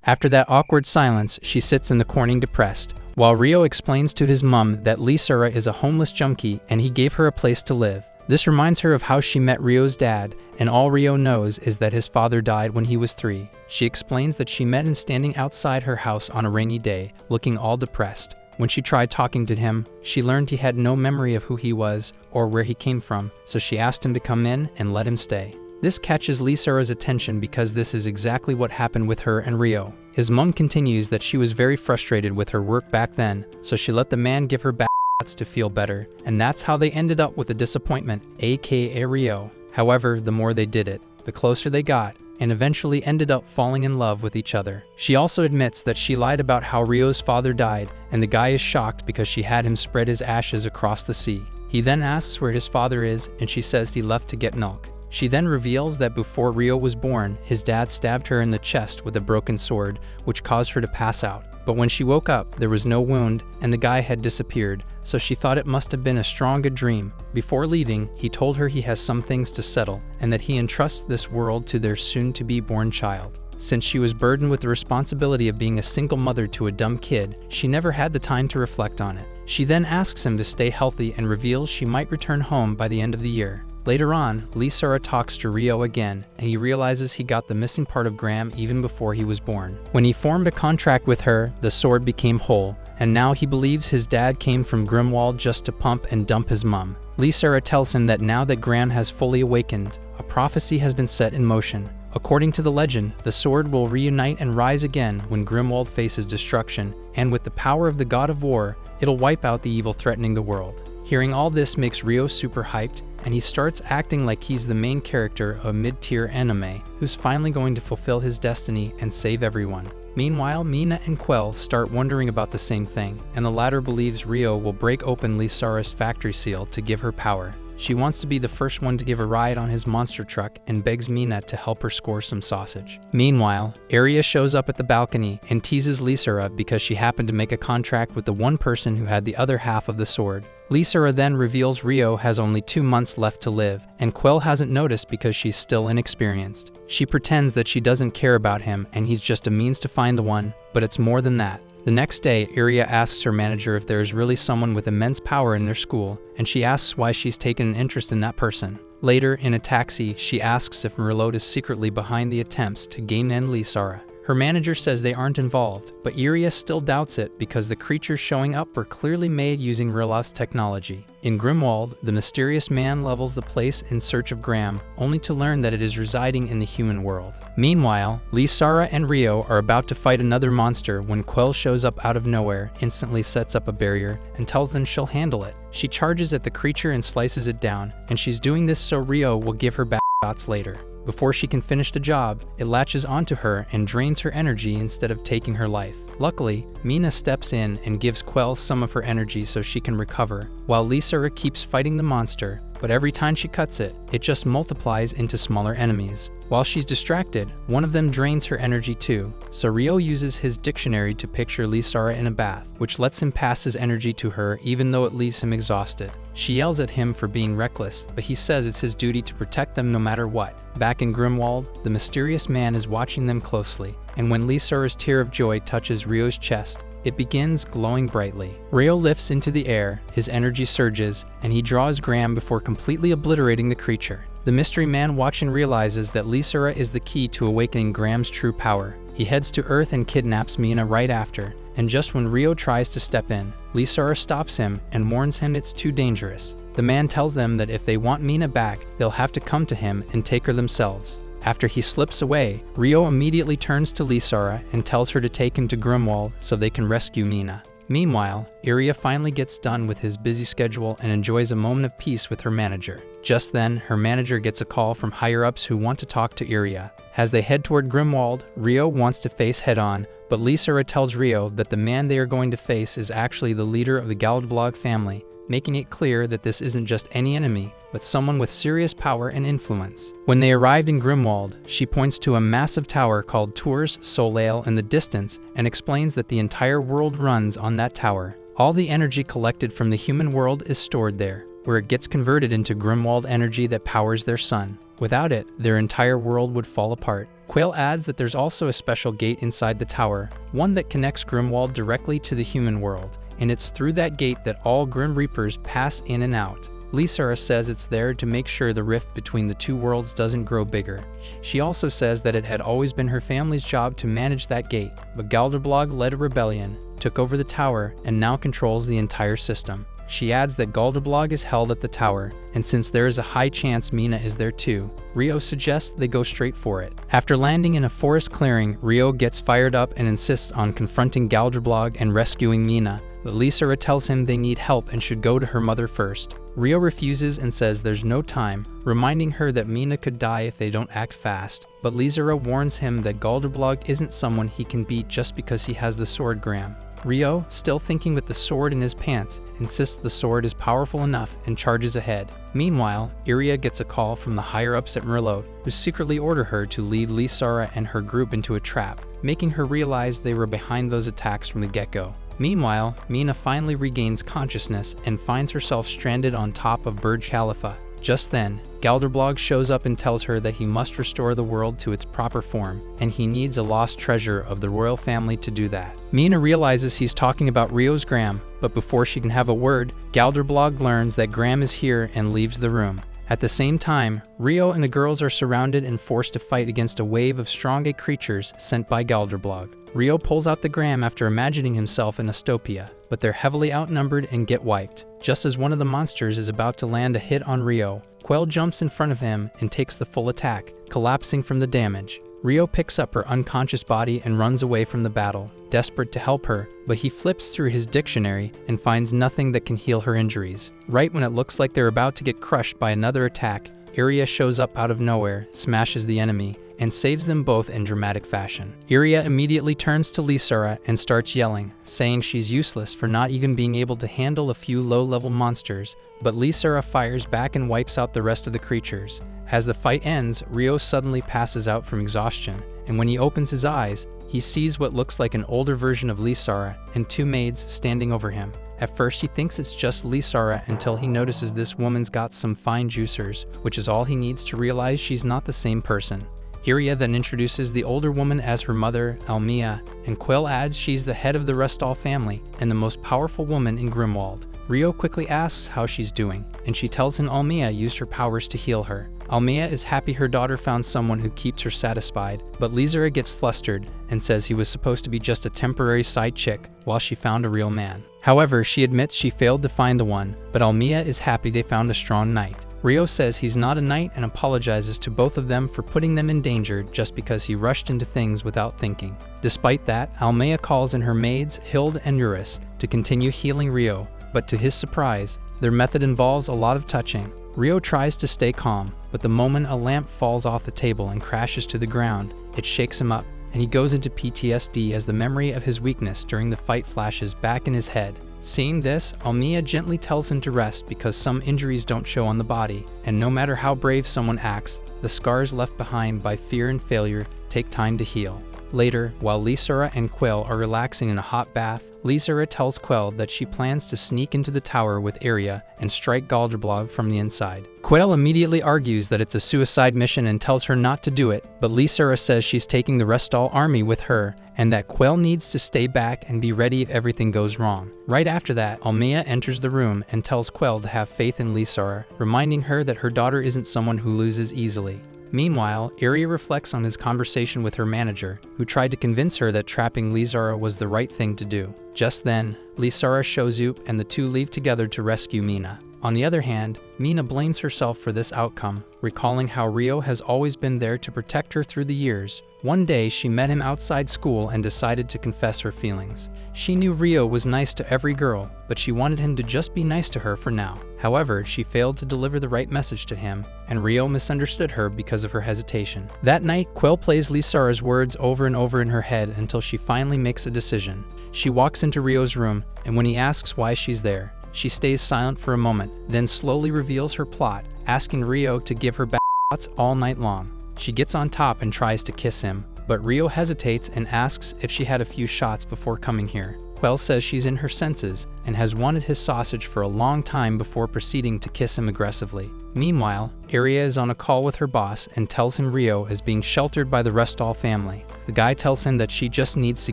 After that awkward silence, she sits in the corner depressed, while Ryo explains to his mom that Lysera is a homeless junkie and he gave her a place to live. This reminds her of how she met Ryo's dad, and all Ryo knows is that his father died when he was 3. She explains that she met him standing outside her house on a rainy day, looking all depressed. When she tried talking to him, she learned he had no memory of who he was or where he came from, so she asked him to come in and let him stay. This catches Lysera's attention because this is exactly what happened with her and Ryo. His mom continues that she was very frustrated with her work back then, so she let the man give her back to feel better, and that's how they ended up with a disappointment, aka Ryo. However, the more they did it, the closer they got, and eventually ended up falling in love with each other. She also admits that she lied about how Ryo's father died, and the guy is shocked because she had him spread his ashes across the sea. He then asks where his father is, and she says he left to get milk. She then reveals that before Ryo was born, his dad stabbed her in the chest with a broken sword, which caused her to pass out. But when she woke up, there was no wound, and the guy had disappeared, so she thought it must have been a strong good dream. Before leaving, he told her he has some things to settle, and that he entrusts this world to their soon-to-be-born child. Since she was burdened with the responsibility of being a single mother to a dumb kid, she never had the time to reflect on it. She then asks him to stay healthy and reveals she might return home by the end of the year. Later on, Lysara talks to Rio again, and he realizes he got the missing part of Graham even before he was born. When he formed a contract with her, the sword became whole, and now he believes his dad came from Grimwald just to pump and dump his mum. Lysara tells him that now that Graham has fully awakened, a prophecy has been set in motion. According to the legend, the sword will reunite and rise again when Grimwald faces destruction, and with the power of the god of war, it'll wipe out the evil threatening the world. Hearing all this makes Rio super hyped, and he starts acting like he's the main character of a mid-tier anime who's finally going to fulfill his destiny and save everyone. Meanwhile, Mina and Quell start wondering about the same thing, and the latter believes Rio will break open Lysara's factory seal to give her power. She wants to be the first one to give a ride on his monster truck and begs Mina to help her score some sausage. Meanwhile, Yuria shows up at the balcony and teases Lysara because she happened to make a contract with the one person who had the other half of the sword. Lysara then reveals Rio has only 2 months left to live, and Quell hasn't noticed because she's still inexperienced. She pretends that she doesn't care about him and he's just a means to find the one, but it's more than that. The next day, Yuria asks her manager if there is really someone with immense power in their school, and she asks why she's taken an interest in that person. Later, in a taxi, she asks if Merlot is secretly behind the attempts to gain in Lysara. Her manager says they aren't involved, but Yuria still doubts it because the creatures showing up were clearly made using RIZZING technology. In Grimwald, the mysterious man levels the place in search of Graham, only to learn that it is residing in the human world. Meanwhile, Lysara and Rio are about to fight another monster when Quell shows up out of nowhere, instantly sets up a barrier, and tells them she'll handle it. She charges at the creature and slices it down, and she's doing this so Rio will give her back shots later. Before she can finish the job, it latches onto her and drains her energy instead of taking her life. Luckily, Mina steps in and gives Quell some of her energy so she can recover, while Lysara keeps fighting the monster, but every time she cuts it, it just multiplies into smaller enemies. While she's distracted, one of them drains her energy too, so Rio uses his dictionary to picture Lysara in a bath, which lets him pass his energy to her even though it leaves him exhausted. She yells at him for being reckless, but he says it's his duty to protect them no matter what. Back in Grimwald, the mysterious man is watching them closely, and when Lysara's tear of joy touches Rio's chest, it begins glowing brightly. Rio lifts into the air, his energy surges, and he draws Graham before completely obliterating the creature. The mystery man watching realizes that Lysara is the key to awakening Graham's true power. He heads to Earth and kidnaps Mina right after, and just when Rio tries to step in, Lysara stops him and warns him it's too dangerous. The man tells them that if they want Mina back, they'll have to come to him and take her themselves. After he slips away, Rio immediately turns to Lysara and tells her to take him to Grimwald so they can rescue Mina. Meanwhile, Yuria finally gets done with his busy schedule and enjoys a moment of peace with her manager. Just then, her manager gets a call from higher-ups who want to talk to Yuria. As they head toward Grimwald, Rio wants to face head-on, but Lysara tells Rio that the man they are going to face is actually the leader of the Galdblog family, making it clear that this isn't just any enemy, but someone with serious power and influence. When they arrived in Grimwald, she points to a massive tower called Tours Soleil in the distance and explains that the entire world runs on that tower. All the energy collected from the human world is stored there, where it gets converted into Grimwald energy that powers their sun. Without it, their entire world would fall apart. Quell adds that there's also a special gate inside the tower, one that connects Grimwald directly to the human world, and it's through that gate that all Grim Reapers pass in and out. Lysara says it's there to make sure the rift between the two worlds doesn't grow bigger. She also says that it had always been her family's job to manage that gate, but Galdblog led a rebellion, took over the tower, and now controls the entire system. She adds that Galdblog is held at the tower, and since there is a high chance Mina is there too, Rio suggests they go straight for it. After landing in a forest clearing, Rio gets fired up and insists on confronting Galdblog and rescuing Mina, but Lysara tells him they need help and should go to her mother first. Rio refuses and says there's no time, reminding her that Mina could die if they don't act fast, but Lysara warns him that Galdblog isn't someone he can beat just because he has the sword Graham. Rio, still thinking with the sword in his pants, insists the sword is powerful enough and charges ahead. Meanwhile, Yuria gets a call from the higher-ups at Merlot, who secretly order her to lead Lysara and her group into a trap, making her realize they were behind those attacks from the get-go. Meanwhile, Mina finally regains consciousness and finds herself stranded on top of Burj Khalifa. Just then, Galderblog shows up and tells her that he must restore the world to its proper form, and he needs a lost treasure of the royal family to do that. Mina realizes he's talking about Rio's Graham, but before she can have a word, Galderblog learns that Graham is here and leaves the room. At the same time, Rio and the girls are surrounded and forced to fight against a wave of strong creatures sent by Galderblog. Rio pulls out the Graham after imagining himself in Astopia, but they're heavily outnumbered and get wiped. Just as one of the monsters is about to land a hit on Rio, Quell jumps in front of him and takes the full attack, collapsing from the damage. Rio picks up her unconscious body and runs away from the battle, desperate to help her, but he flips through his dictionary and finds nothing that can heal her injuries. Right when it looks like they're about to get crushed by another attack, Yuria shows up out of nowhere, smashes the enemy, and saves them both in dramatic fashion. Yuria immediately turns to Lysara and starts yelling, saying she's useless for not even being able to handle a few low-level monsters, but Lysara fires back and wipes out the rest of the creatures. As the fight ends, Rio suddenly passes out from exhaustion, and when he opens his eyes, he sees what looks like an older version of Lysara and two maids standing over him. At first he thinks it's just Lysara until he notices this woman's got some fine juicers, which is all he needs to realize she's not the same person. Yuria then introduces the older woman as her mother, Almia, and Quell adds she's the head of the Restall family and the most powerful woman in Grimwald. Rio quickly asks how she's doing, and she tells him Almia used her powers to heal her. Almia is happy her daughter found someone who keeps her satisfied, but Lysara gets flustered and says he was supposed to be just a temporary side chick while she found a real man. However, she admits she failed to find the one, but Almia is happy they found a strong knight. Rio says he's not a knight and apologizes to both of them for putting them in danger just because he rushed into things without thinking. Despite that, Almea calls in her maids, Hild and Eurus, to continue healing Rio, but to his surprise, their method involves a lot of touching. Rio tries to stay calm, but the moment a lamp falls off the table and crashes to the ground, it shakes him up, and he goes into PTSD as the memory of his weakness during the fight flashes back in his head. Seeing this, Almia gently tells him to rest because some injuries don't show on the body, and no matter how brave someone acts, the scars left behind by fear and failure take time to heal. Later, while Lysara and Quell are relaxing in a hot bath, Lysara tells Quell that she plans to sneak into the tower with Yuria and strike Galderblog from the inside. Quell immediately argues that it's a suicide mission and tells her not to do it, but Lysara says she's taking the Restall army with her and that Quell needs to stay back and be ready if everything goes wrong. Right after that, Almea enters the room and tells Quell to have faith in Lysara, reminding her that her daughter isn't someone who loses easily. Meanwhile, Yuria reflects on his conversation with her manager, who tried to convince her that trapping Lysara was the right thing to do. Just then, Lysara shows up and the two leave together to rescue Mina. On the other hand, Mina blames herself for this outcome, recalling how Rio has always been there to protect her through the years. One day, she met him outside school and decided to confess her feelings. She knew Rio was nice to every girl, but she wanted him to just be nice to her for now. However, she failed to deliver the right message to him, and Rio misunderstood her because of her hesitation. That night, Quell plays Lysara's words over and over in her head until she finally makes a decision. She walks into Rio's room, and when he asks why she's there, she stays silent for a moment, then slowly reveals her plot, asking Rio to give her shots all night long. She gets on top and tries to kiss him, but Rio hesitates and asks if she had a few shots before coming here. Quell says she's in her senses and has wanted his sausage for a long time before proceeding to kiss him aggressively. Meanwhile, Yuria is on a call with her boss and tells him Rio is being sheltered by the Restall family. The guy tells him that she just needs to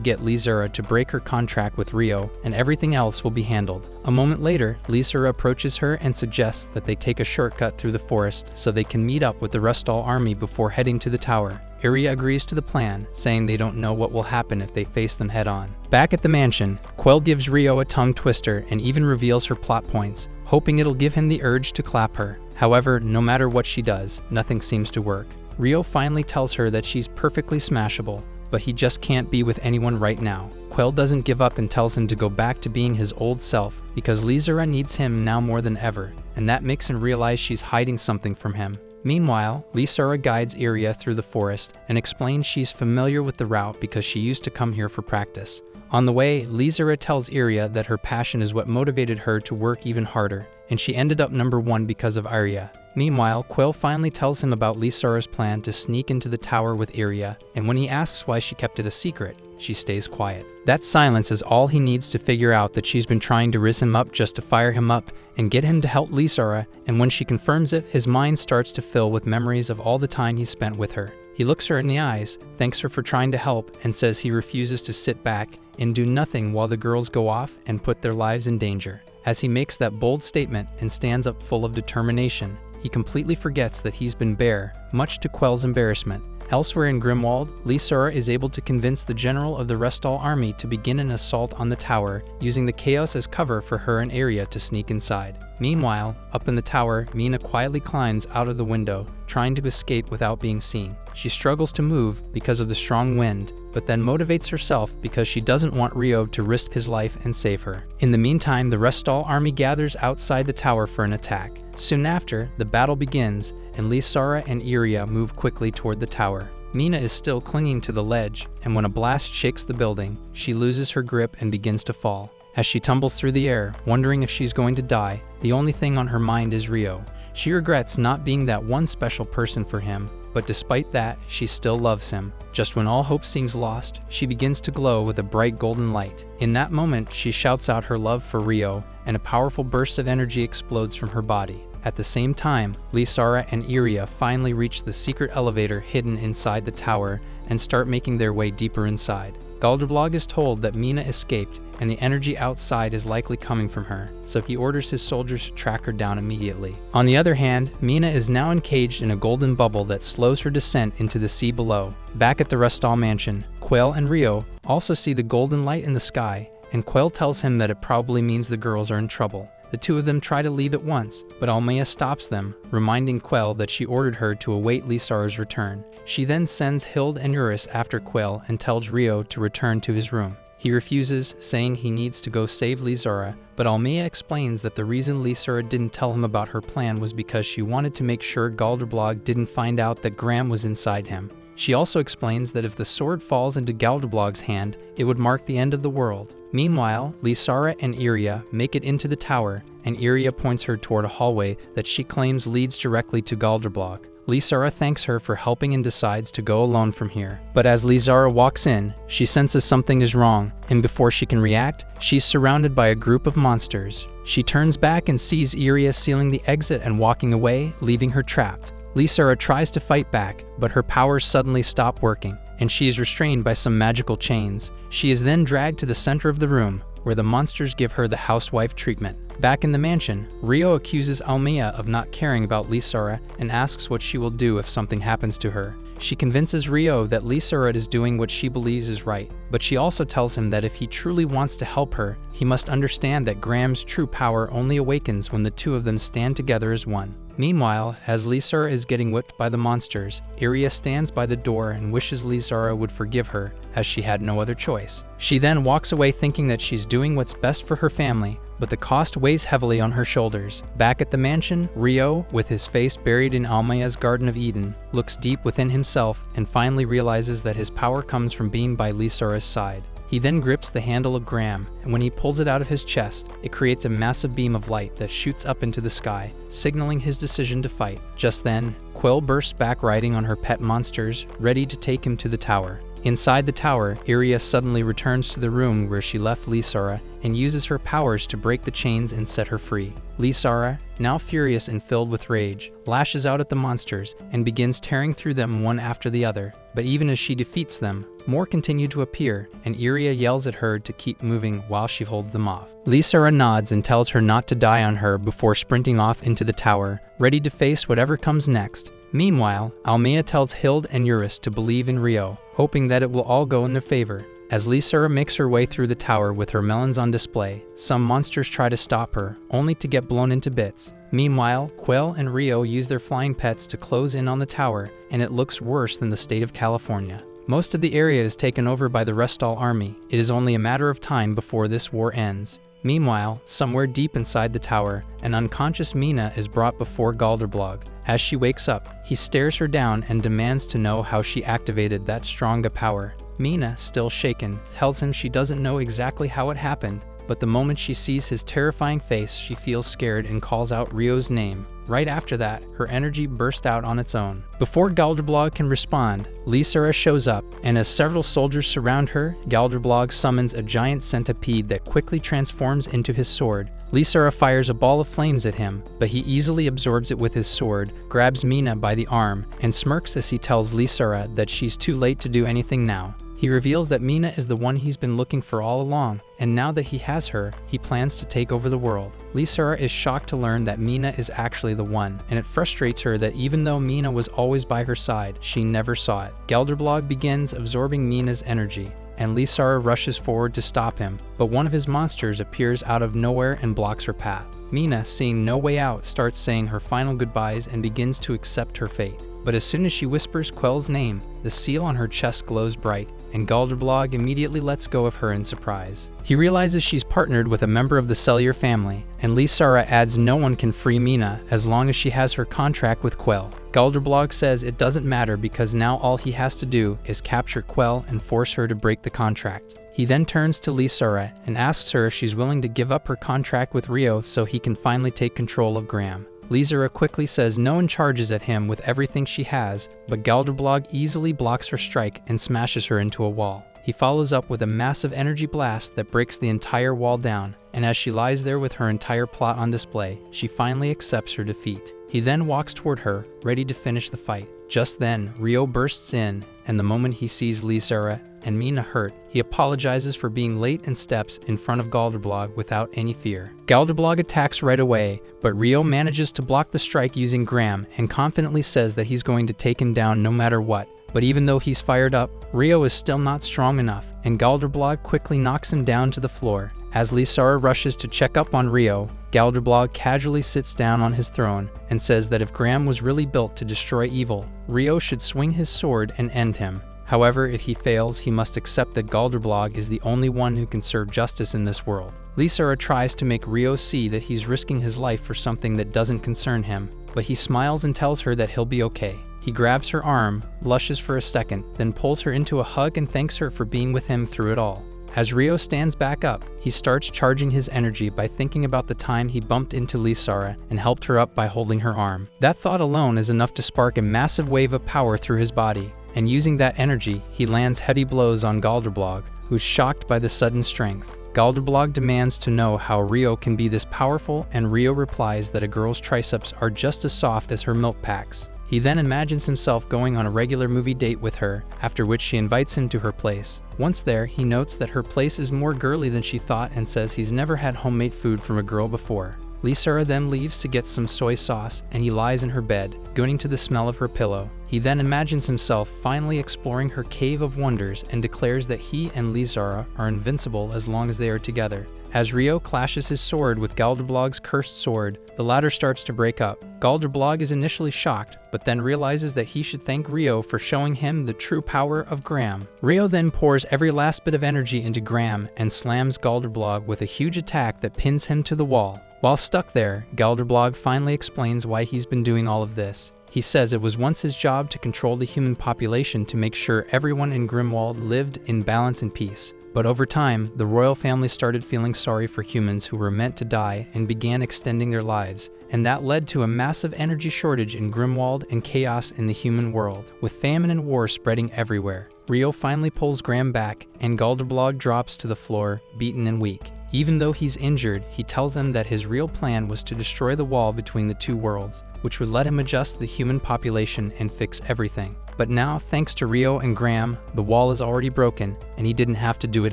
get Lysara to break her contract with Rio and everything else will be handled. A moment later, Lysara approaches her and suggests that they take a shortcut through the forest so they can meet up with the Restall army before heading to the tower. Yuria agrees to the plan, saying they don't know what will happen if they face them head-on. Back at the mansion, Quell gives Rio a tongue twister and even reveals her plot points, hoping it'll give him the urge to clap her. However, no matter what she does, nothing seems to work. Rio finally tells her that she's perfectly smashable, but he just can't be with anyone right now. Quell doesn't give up and tells him to go back to being his old self because Lysara needs him now more than ever, and that makes him realize she's hiding something from him. Meanwhile, Lysara guides Yuria through the forest and explains she's familiar with the route because she used to come here for practice. On the way, Lizara tells Yuria that her passion is what motivated her to work even harder, and she ended up number 1 because of Yuria. Meanwhile, Quell finally tells him about Lizara's plan to sneak into the tower with Yuria, and when he asks why she kept it a secret, she stays quiet. That silence is all he needs to figure out that she's been trying to rizz him up just to fire him up and get him to help Lizara, and when she confirms it, his mind starts to fill with memories of all the time he spent with her. He looks her in the eyes, thanks her for trying to help, and says he refuses to sit back and do nothing while the girls go off and put their lives in danger. As he makes that bold statement and stands up full of determination, he completely forgets that he's been bare, much to Quell's embarrassment. Elsewhere in Grimwald, Lizara is able to convince the general of the Restall army to begin an assault on the tower, using the chaos as cover for her and Yuria to sneak inside. Meanwhile, up in the tower, Mina quietly climbs out of the window, trying to escape without being seen. She struggles to move because of the strong wind, but then motivates herself because she doesn't want Rio to risk his life and save her. In the meantime, the Restall army gathers outside the tower for an attack. Soon after, the battle begins, and Lizara and Yuria move quickly toward the tower. Mina is still clinging to the ledge, and when a blast shakes the building, she loses her grip and begins to fall. As she tumbles through the air, wondering if she's going to die, the only thing on her mind is Rio. She regrets not being that one special person for him, but despite that, she still loves him. Just when all hope seems lost, she begins to glow with a bright golden light. In that moment, she shouts out her love for Rio, and a powerful burst of energy explodes from her body. At the same time, Lizara and Yuria finally reach the secret elevator hidden inside the tower and start making their way deeper inside. Galderblog is told that Mina escaped and the energy outside is likely coming from her, so he orders his soldiers to track her down immediately. On the other hand, Mina is now encaged in a golden bubble that slows her descent into the sea below. Back at the Restall mansion, Quell and Rio also see the golden light in the sky, and Quell tells him that it probably means the girls are in trouble. The two of them try to leave at once, but Almea stops them, reminding Quell that she ordered her to await Lizara's return. She then sends Hild and Eurus after Quell and tells Rio to return to his room. He refuses, saying he needs to go save Lizara, but Almea explains that the reason Lizara didn't tell him about her plan was because she wanted to make sure Galderblog didn't find out that Graham was inside him. She also explains that if the sword falls into Galderblog's hand, it would mark the end of the world. Meanwhile, Lizara and Yuria make it into the tower, and Yuria points her toward a hallway that she claims leads directly to Galderblog. Lizara thanks her for helping and decides to go alone from here. But as Lizara walks in, she senses something is wrong, and before she can react, she's surrounded by a group of monsters. She turns back and sees Yuria sealing the exit and walking away, leaving her trapped. Lizara tries to fight back, but her powers suddenly stop working, and she is restrained by some magical chains. She is then dragged to the center of the room, where the monsters give her the housewife treatment. Back in the mansion, Rio accuses Almea of not caring about Lizara and asks what she will do if something happens to her. She convinces Rio that Lizara is doing what she believes is right, but she also tells him that if he truly wants to help her, he must understand that Graham's true power only awakens when the two of them stand together as one. Meanwhile, as Lizara is getting whipped by the monsters, Yuria stands by the door and wishes Lizara would forgive her, as she had no other choice. She then walks away thinking that she's doing what's best for her family, but the cost weighs heavily on her shoulders. Back at the mansion, Rio, with his face buried in Almea's Garden of Eden, looks deep within himself and finally realizes that his power comes from being by Lizara's side. He then grips the handle of Graham, and when he pulls it out of his chest, it creates a massive beam of light that shoots up into the sky, signaling his decision to fight. Just then, Quell bursts back riding on her pet monsters, ready to take him to the tower. Inside the tower, Yuria suddenly returns to the room where she left Lizara and uses her powers to break the chains and set her free. Lizara, now furious and filled with rage, lashes out at the monsters and begins tearing through them one after the other. But even as she defeats them, more continue to appear, and Yuria yells at her to keep moving while she holds them off. Lizara nods and tells her not to die on her before sprinting off into the tower, ready to face whatever comes next. Meanwhile, Almea tells Hild and Eurus to believe in Rio, hoping that it will all go in their favor. As Lizara makes her way through the tower with her melons on display, some monsters try to stop her, only to get blown into bits. Meanwhile, Quell and Rio use their flying pets to close in on the tower, and it looks worse than the state of California. Most of the area is taken over by the Restall army. It is only a matter of time before this war ends. Meanwhile, somewhere deep inside the tower, an unconscious Mina is brought before Galderblog. As she wakes up, he stares her down and demands to know how she activated that strong a power. Mina, still shaken, tells him she doesn't know exactly how it happened, but the moment she sees his terrifying face, she feels scared and calls out Rio's name. Right after that, her energy burst out on its own. Before Galderblog can respond, Lysara shows up, and as several soldiers surround her, Galderblog summons a giant centipede that quickly transforms into his sword. Lysara fires a ball of flames at him, but he easily absorbs it with his sword, grabs Mina by the arm, and smirks as he tells Lysara that she's too late to do anything now. He reveals that Mina is the one he's been looking for all along, and now that he has her, he plans to take over the world. Lysara is shocked to learn that Mina is actually the one, and it frustrates her that even though Mina was always by her side, she never saw it. Galderblog begins absorbing Mina's energy, and Lysara rushes forward to stop him, but one of his monsters appears out of nowhere and blocks her path. Mina, seeing no way out, starts saying her final goodbyes and begins to accept her fate. But as soon as she whispers Quell's name, the seal on her chest glows bright, and Galderblog immediately lets go of her in surprise. He realizes she's partnered with a member of the Cellier family, and Lysara adds no one can free Mina as long as she has her contract with Quell. Galderblog says it doesn't matter because now all he has to do is capture Quell and force her to break the contract. He then turns to Lysara and asks her if she's willing to give up her contract with Rio so he can finally take control of Graham. Lysara quickly says no and charges at him with everything she has, but Galderblog easily blocks her strike and smashes her into a wall. He follows up with a massive energy blast that breaks the entire wall down, and as she lies there with her entire plot on display, she finally accepts her defeat. He then walks toward her, ready to finish the fight. Just then, Rio bursts in, and the moment he sees Lysara and Mina hurt, he apologizes for being late and steps in front of Galderblog without any fear. Galderblog attacks right away, but Rio manages to block the strike using Graham and confidently says that he's going to take him down no matter what. But even though he's fired up, Rio is still not strong enough, and Galderblog quickly knocks him down to the floor. As Lysara rushes to check up on Rio, Galderblog casually sits down on his throne and says that if Graham was really built to destroy evil, Rio should swing his sword and end him. However, if he fails, he must accept that Galderblog is the only one who can serve justice in this world. Lysara tries to make Rio see that he's risking his life for something that doesn't concern him, but he smiles and tells her that he'll be okay. He grabs her arm, blushes for a second, then pulls her into a hug and thanks her for being with him through it all. As Rio stands back up, he starts charging his energy by thinking about the time he bumped into Lysara and helped her up by holding her arm. That thought alone is enough to spark a massive wave of power through his body, and using that energy, he lands heavy blows on Galderblog, who's shocked by the sudden strength. Galderblog demands to know how Rio can be this powerful, and Rio replies that a girl's triceps are just as soft as her milk packs. He then imagines himself going on a regular movie date with her, after which she invites him to her place. Once there, he notes that her place is more girly than she thought and says he's never had homemade food from a girl before. Lysara then leaves to get some soy sauce, and he lies in her bed, going to the smell of her pillow. He then imagines himself finally exploring her cave of wonders and declares that he and Lysara are invincible as long as they are together. As Rio clashes his sword with Galderblog's cursed sword, the latter starts to break up. Galderblog is initially shocked, but then realizes that he should thank Rio for showing him the true power of Graham. Rio then pours every last bit of energy into Graham and slams Galderblog with a huge attack that pins him to the wall. While stuck there, Galderblog finally explains why he's been doing all of this. He says it was once his job to control the human population to make sure everyone in Grimwald lived in balance and peace. But over time, the royal family started feeling sorry for humans who were meant to die and began extending their lives, and that led to a massive energy shortage in Grimwald and chaos in the human world, with famine and war spreading everywhere. Rio finally pulls Graham back, and Galderblog drops to the floor, beaten and weak. Even though he's injured, he tells them that his real plan was to destroy the wall between the two worlds, which would let him adjust the human population and fix everything. But now, thanks to Rio and Graham, the wall is already broken, and he didn't have to do it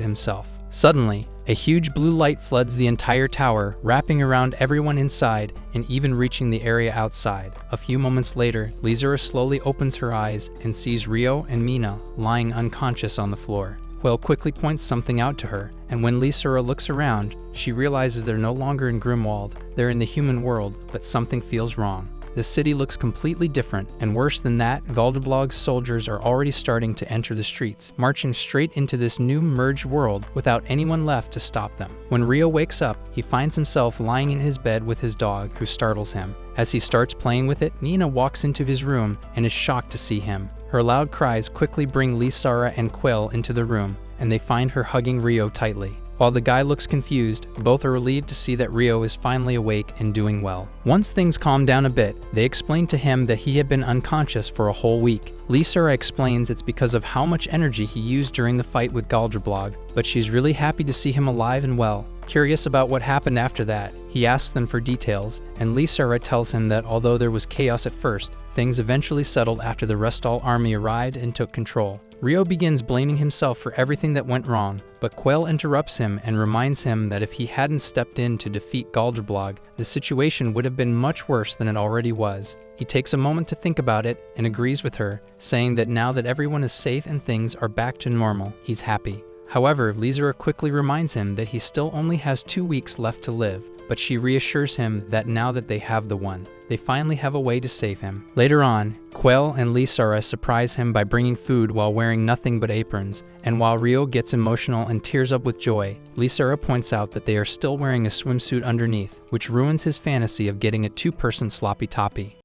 himself. Suddenly, a huge blue light floods the entire tower, wrapping around everyone inside and even reaching the area outside. A few moments later, Lysara slowly opens her eyes and sees Rio and Mina lying unconscious on the floor. Quell quickly points something out to her, and when Lysara looks around, she realizes they're no longer in Grimwald, they're in the human world, but something feels wrong. the city looks completely different, and worse than that, Galderblog's soldiers are already starting to enter the streets, marching straight into this new merged world without anyone left to stop them. When Rio wakes up, he finds himself lying in his bed with his dog, who startles him. As he starts playing with it, Nina walks into his room and is shocked to see him. Her loud cries quickly bring Lysara and Quell into the room, and they find her hugging Rio tightly. While the guy looks confused, both are relieved to see that Rio is finally awake and doing well. Once things calm down a bit, they explain to him that he had been unconscious for a whole week. Lysara explains it's because of how much energy he used during the fight with Galderblog, but she's really happy to see him alive and well. Curious about what happened after that, he asks them for details, and Lysara tells him that although there was chaos at first, things eventually settled after the Restall army arrived and took control. Rio begins blaming himself for everything that went wrong, but Quell interrupts him and reminds him that if he hadn't stepped in to defeat Galderblog, the situation would have been much worse than it already was. He takes a moment to think about it and agrees with her, saying that now that everyone is safe and things are back to normal, he's happy. However, Lysara quickly reminds him that he still only has 2 weeks left to live, but she reassures him that now that they have the one, they finally have a way to save him. Later on, Quell and Lysara surprise him by bringing food while wearing nothing but aprons, and while Rio gets emotional and tears up with joy, Lysara points out that they are still wearing a swimsuit underneath, which ruins his fantasy of getting a 2-person sloppy toppy.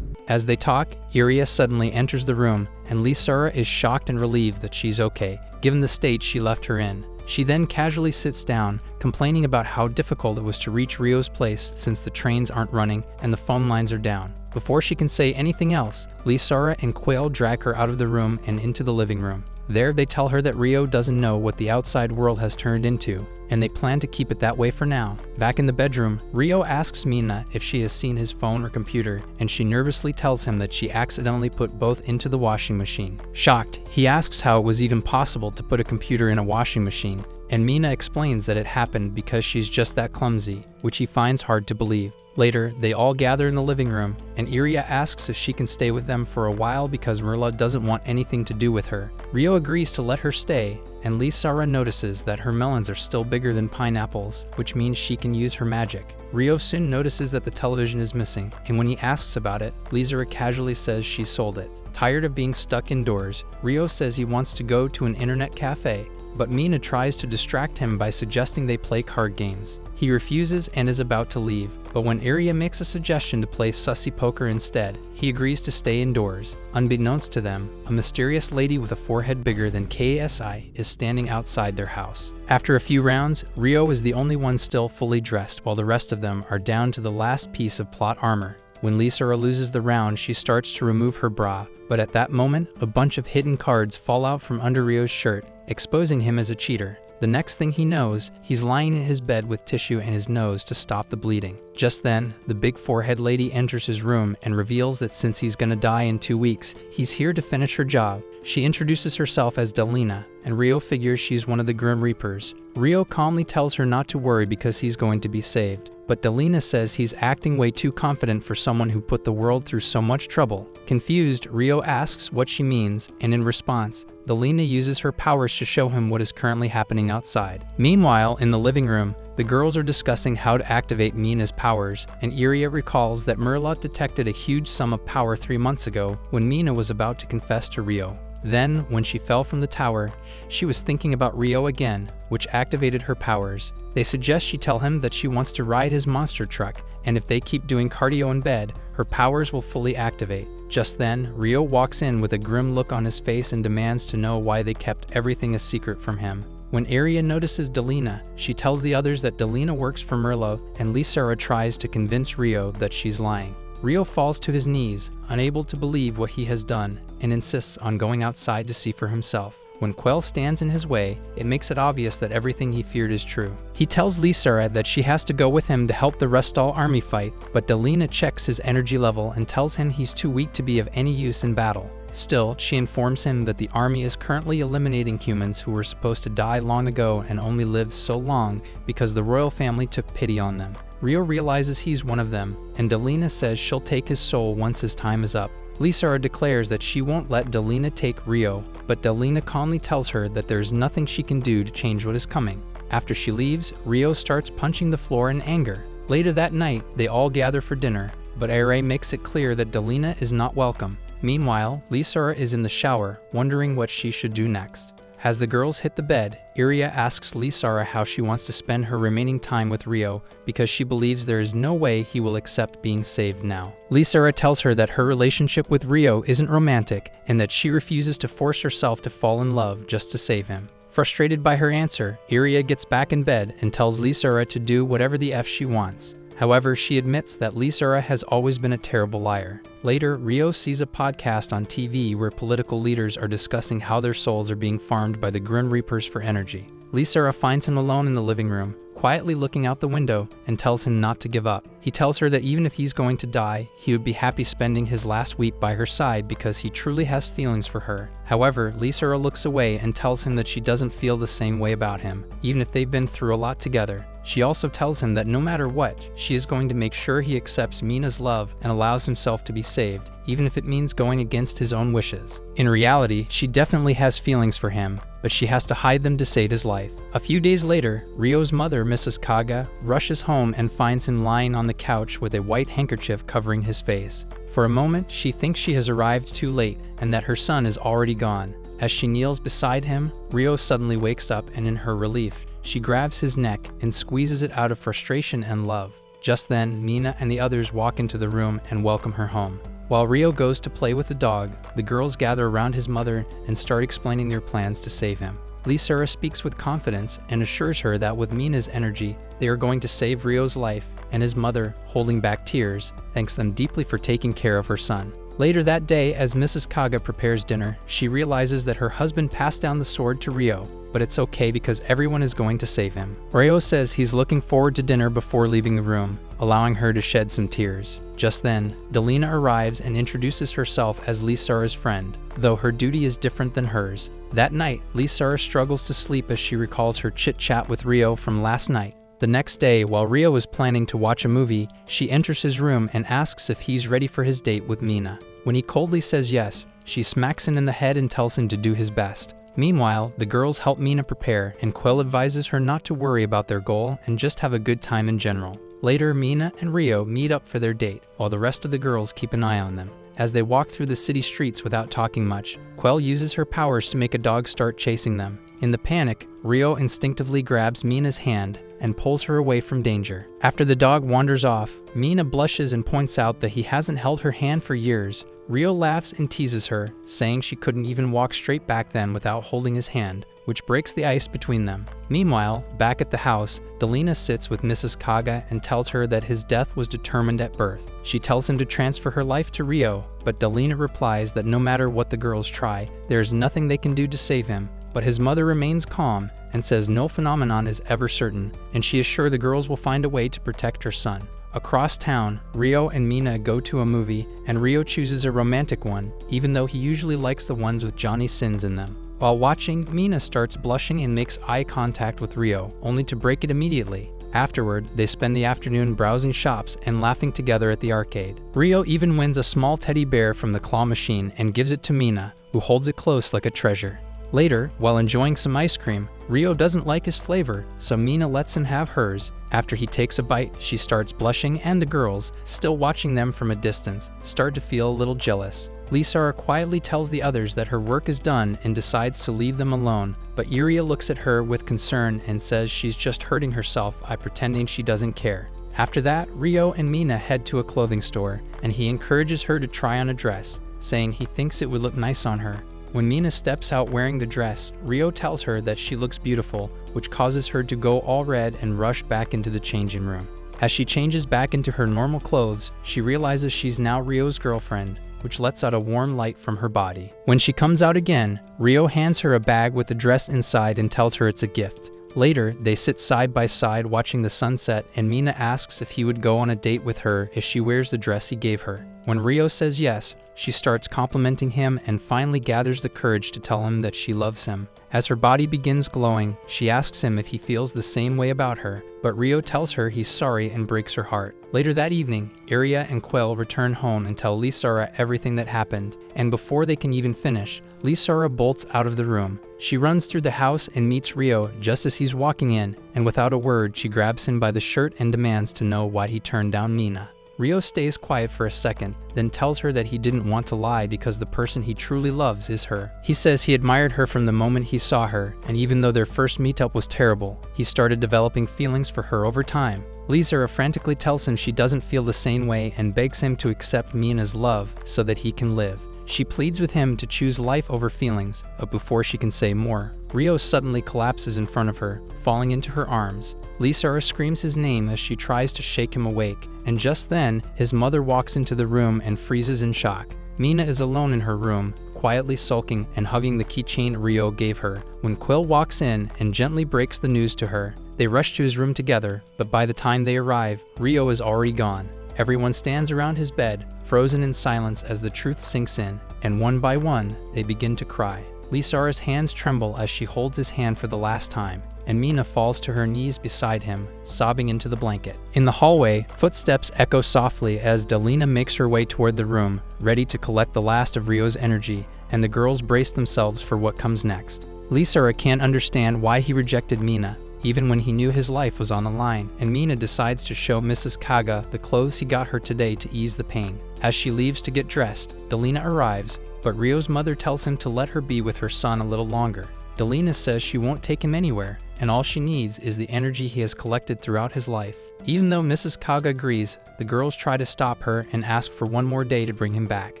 As they talk, Yuria suddenly enters the room, and Lysara is shocked and relieved that she's okay, given the state she left her in. She then casually sits down, complaining about how difficult it was to reach Rio's place since the trains aren't running and the phone lines are down. Before she can say anything else, Lysara and Quell drag her out of the room and into the living room. There, they tell her that Rio doesn't know what the outside world has turned into, and they plan to keep it that way for now. Back in the bedroom, Rio asks Mina if she has seen his phone or computer, and she nervously tells him that she accidentally put both into the washing machine. Shocked, he asks how it was even possible to put a computer in a washing machine, and Mina explains that it happened because she's just that clumsy, which he finds hard to believe. Later, they all gather in the living room, and Yuria asks if she can stay with them for a while because Merla doesn't want anything to do with her. Rio agrees to let her stay, and Lysara notices that her melons are still bigger than pineapples, which means she can use her magic. Rio soon notices that the television is missing, and when he asks about it, Lysara casually says she sold it. Tired of being stuck indoors, Rio says he wants to go to an internet cafe, but Mina tries to distract him by suggesting they play card games. He refuses and is about to leave, but when Yuria makes a suggestion to play sussy poker instead, he agrees to stay indoors. Unbeknownst to them, a mysterious lady with a forehead bigger than KSI is standing outside their house. After a few rounds, Rio is the only one still fully dressed while the rest of them are down to the last piece of plot armor. When Lysara loses the round, she starts to remove her bra, but at that moment, a bunch of hidden cards fall out from under Rio's shirt, exposing him as a cheater. The next thing he knows, he's lying in his bed with tissue in his nose to stop the bleeding. Just then, the big forehead lady enters his room and reveals that since he's gonna die in 2 weeks, he's here to finish her job. She introduces herself as Delina, and Rio figures she's one of the Grim Reapers. Rio calmly tells her not to worry because he's going to be saved, but Delina says he's acting way too confident for someone who put the world through so much trouble. Confused, Rio asks what she means, and in response, Delina uses her powers to show him what is currently happening outside. Meanwhile, in the living room, the girls are discussing how to activate Mina's powers, and Yuria recalls that Merlot detected a huge sum of power 3 months ago when Mina was about to confess to Rio. Then, when she fell from the tower, she was thinking about Rio again, which activated her powers. They suggest she tell him that she wants to ride his monster truck, and if they keep doing cardio in bed, her powers will fully activate. Just then, Rio walks in with a grim look on his face and demands to know why they kept everything a secret from him. When Yuria notices Delina, she tells the others that Delina works for Merlot, and Lysara tries to convince Rio that she's lying. Rio falls to his knees, unable to believe what he has done, and insists on going outside to see for himself. When Quell stands in his way, it makes it obvious that everything he feared is true. He tells Lysara that she has to go with him to help the Restall army fight, but Delina checks his energy level and tells him he's too weak to be of any use in battle. Still, she informs him that the army is currently eliminating humans who were supposed to die long ago and only lived so long because the royal family took pity on them. Rio realizes he's one of them, and Delina says she'll take his soul once his time is up. Lysara declares that she won't let Delina take Rio, but Delina calmly tells her that there's nothing she can do to change what is coming. After she leaves, Rio starts punching the floor in anger. Later that night, they all gather for dinner. but Ere makes it clear that Delina is not welcome. Meanwhile, Lisara is in the shower, wondering what she should do next. As the girls hit the bed, Yuria asks Lisara how she wants to spend her remaining time with Rio because she believes there is no way he will accept being saved now. Lisara tells her that her relationship with Rio isn't romantic and that she refuses to force herself to fall in love just to save him. Frustrated by her answer, Yuria gets back in bed and tells Lisara to do whatever the F she wants. However, she admits that Lisara has always been a terrible liar. Later, Rio sees a podcast on TV where political leaders are discussing how their souls are being farmed by the Grim Reapers for energy. Lisara finds him alone in the living room, quietly looking out the window, and tells him not to give up. He tells her that even if he's going to die, he would be happy spending his last week by her side because he truly has feelings for her. However, Lisara looks away and tells him that she doesn't feel the same way about him, even if they've been through a lot together. She also tells him that no matter what, she is going to make sure he accepts Mina's love and allows himself to be saved, even if it means going against his own wishes. In reality, she definitely has feelings for him, but she has to hide them to save his life. A few days later, Rio's mother, Mrs. Kaga, rushes home and finds him lying on the couch with a white handkerchief covering his face. For a moment, she thinks she has arrived too late and that her son is already gone. As she kneels beside him, Rio suddenly wakes up and in her relief, she grabs his neck and squeezes it out of frustration and love. Just then, Mina and the others walk into the room and welcome her home. While Rio goes to play with the dog, the girls gather around his mother and start explaining their plans to save him. Lisara speaks with confidence and assures her that with Mina's energy, they are going to save Rio's life, and his mother, holding back tears, thanks them deeply for taking care of her son. Later that day, as Mrs. Kaga prepares dinner, she realizes that her husband passed down the sword to Rio, but it's okay because everyone is going to save him. Rio says he's looking forward to dinner before leaving the room, allowing her to shed some tears. Just then, Delina arrives and introduces herself as Lisara's friend, though her duty is different than hers. That night, Lisara struggles to sleep as she recalls her chit-chat with Rio from last night. The next day, while Rio is planning to watch a movie, she enters his room and asks if he's ready for his date with Mina. When he coldly says yes, she smacks him in the head and tells him to do his best. Meanwhile, the girls help Mina prepare, and Quell advises her not to worry about their goal and just have a good time in general. Later, Mina and Rio meet up for their date, while the rest of the girls keep an eye on them. As they walk through the city streets without talking much, Quell uses her powers to make a dog start chasing them. In the panic, Rio instinctively grabs Mina's hand and pulls her away from danger. After the dog wanders off, Mina blushes and points out that he hasn't held her hand for years. Rio laughs and teases her, saying she couldn't even walk straight back then without holding his hand, which breaks the ice between them. Meanwhile, back at the house, Delina sits with Mrs. Kaga and tells her that his death was determined at birth. She tells him to transfer her life to Rio, but Delina replies that no matter what the girls try, there is nothing they can do to save him. But his mother remains calm and says no phenomenon is ever certain, and she is sure the girls will find a way to protect her son. Across town, Rio and Mina go to a movie, and Rio chooses a romantic one, even though he usually likes the ones with Johnny Sins in them. While watching, Mina starts blushing and makes eye contact with Rio, only to break it immediately. Afterward, they spend the afternoon browsing shops and laughing together at the arcade. Rio even wins a small teddy bear from the claw machine and gives it to Mina, who holds it close like a treasure. Later, while enjoying some ice cream, Rio doesn't like his flavor, so Mina lets him have hers. After he takes a bite, she starts blushing, and the girls, still watching them from a distance, start to feel a little jealous. Lisara quietly tells the others that her work is done and decides to leave them alone, but Yuria looks at her with concern and says she's just hurting herself by pretending she doesn't care. After that, Rio and Mina head to a clothing store, and he encourages her to try on a dress, saying he thinks it would look nice on her. When Mina steps out wearing the dress, Rio tells her that she looks beautiful, which causes her to go all red and rush back into the changing room. As she changes back into her normal clothes, she realizes she's now Rio's girlfriend, which lets out a warm light from her body. When she comes out again, Rio hands her a bag with the dress inside and tells her it's a gift. Later, they sit side by side watching the sunset, and Mina asks if he would go on a date with her if she wears the dress he gave her. When Rio says yes, she starts complimenting him and finally gathers the courage to tell him that she loves him. As her body begins glowing, she asks him if he feels the same way about her, but Rio tells her he's sorry and breaks her heart. Later that evening, Yuria and Quell return home and tell Lisara everything that happened, and before they can even finish, Lisara bolts out of the room. She runs through the house and meets Rio just as he's walking in, and without a word, she grabs him by the shirt and demands to know why he turned down Mina. Rio stays quiet for a second, then tells her that he didn't want to lie because the person he truly loves is her. He says he admired her from the moment he saw her, and even though their first meetup was terrible, he started developing feelings for her over time. Lisa frantically tells him she doesn't feel the same way and begs him to accept Mina's love so that he can live. She pleads with him to choose life over feelings, but before she can say more, Rio suddenly collapses in front of her, falling into her arms. Lisa screams his name as she tries to shake him awake, and just then, his mother walks into the room and freezes in shock. Mina is alone in her room, quietly sulking and hugging the keychain Rio gave her, when Quell walks in and gently breaks the news to her. They rush to his room together, but by the time they arrive, Rio is already gone. Everyone stands around his bed, frozen in silence as the truth sinks in, and one by one, they begin to cry. Lisa's hands tremble as she holds his hand for the last time, and Mina falls to her knees beside him, sobbing into the blanket. In the hallway, footsteps echo softly as Delina makes her way toward the room, ready to collect the last of Rio's energy, and the girls brace themselves for what comes next. Lisa can't understand why he rejected Mina, even when he knew his life was on the line, and Mina decides to show Mrs. Kaga the clothes he got her today to ease the pain. As she leaves to get dressed, Delina arrives, but Rio's mother tells him to let her be with her son a little longer. Delina says she won't take him anywhere, and all she needs is the energy he has collected throughout his life. Even though Mrs. Kaga agrees, the girls try to stop her and ask for one more day to bring him back.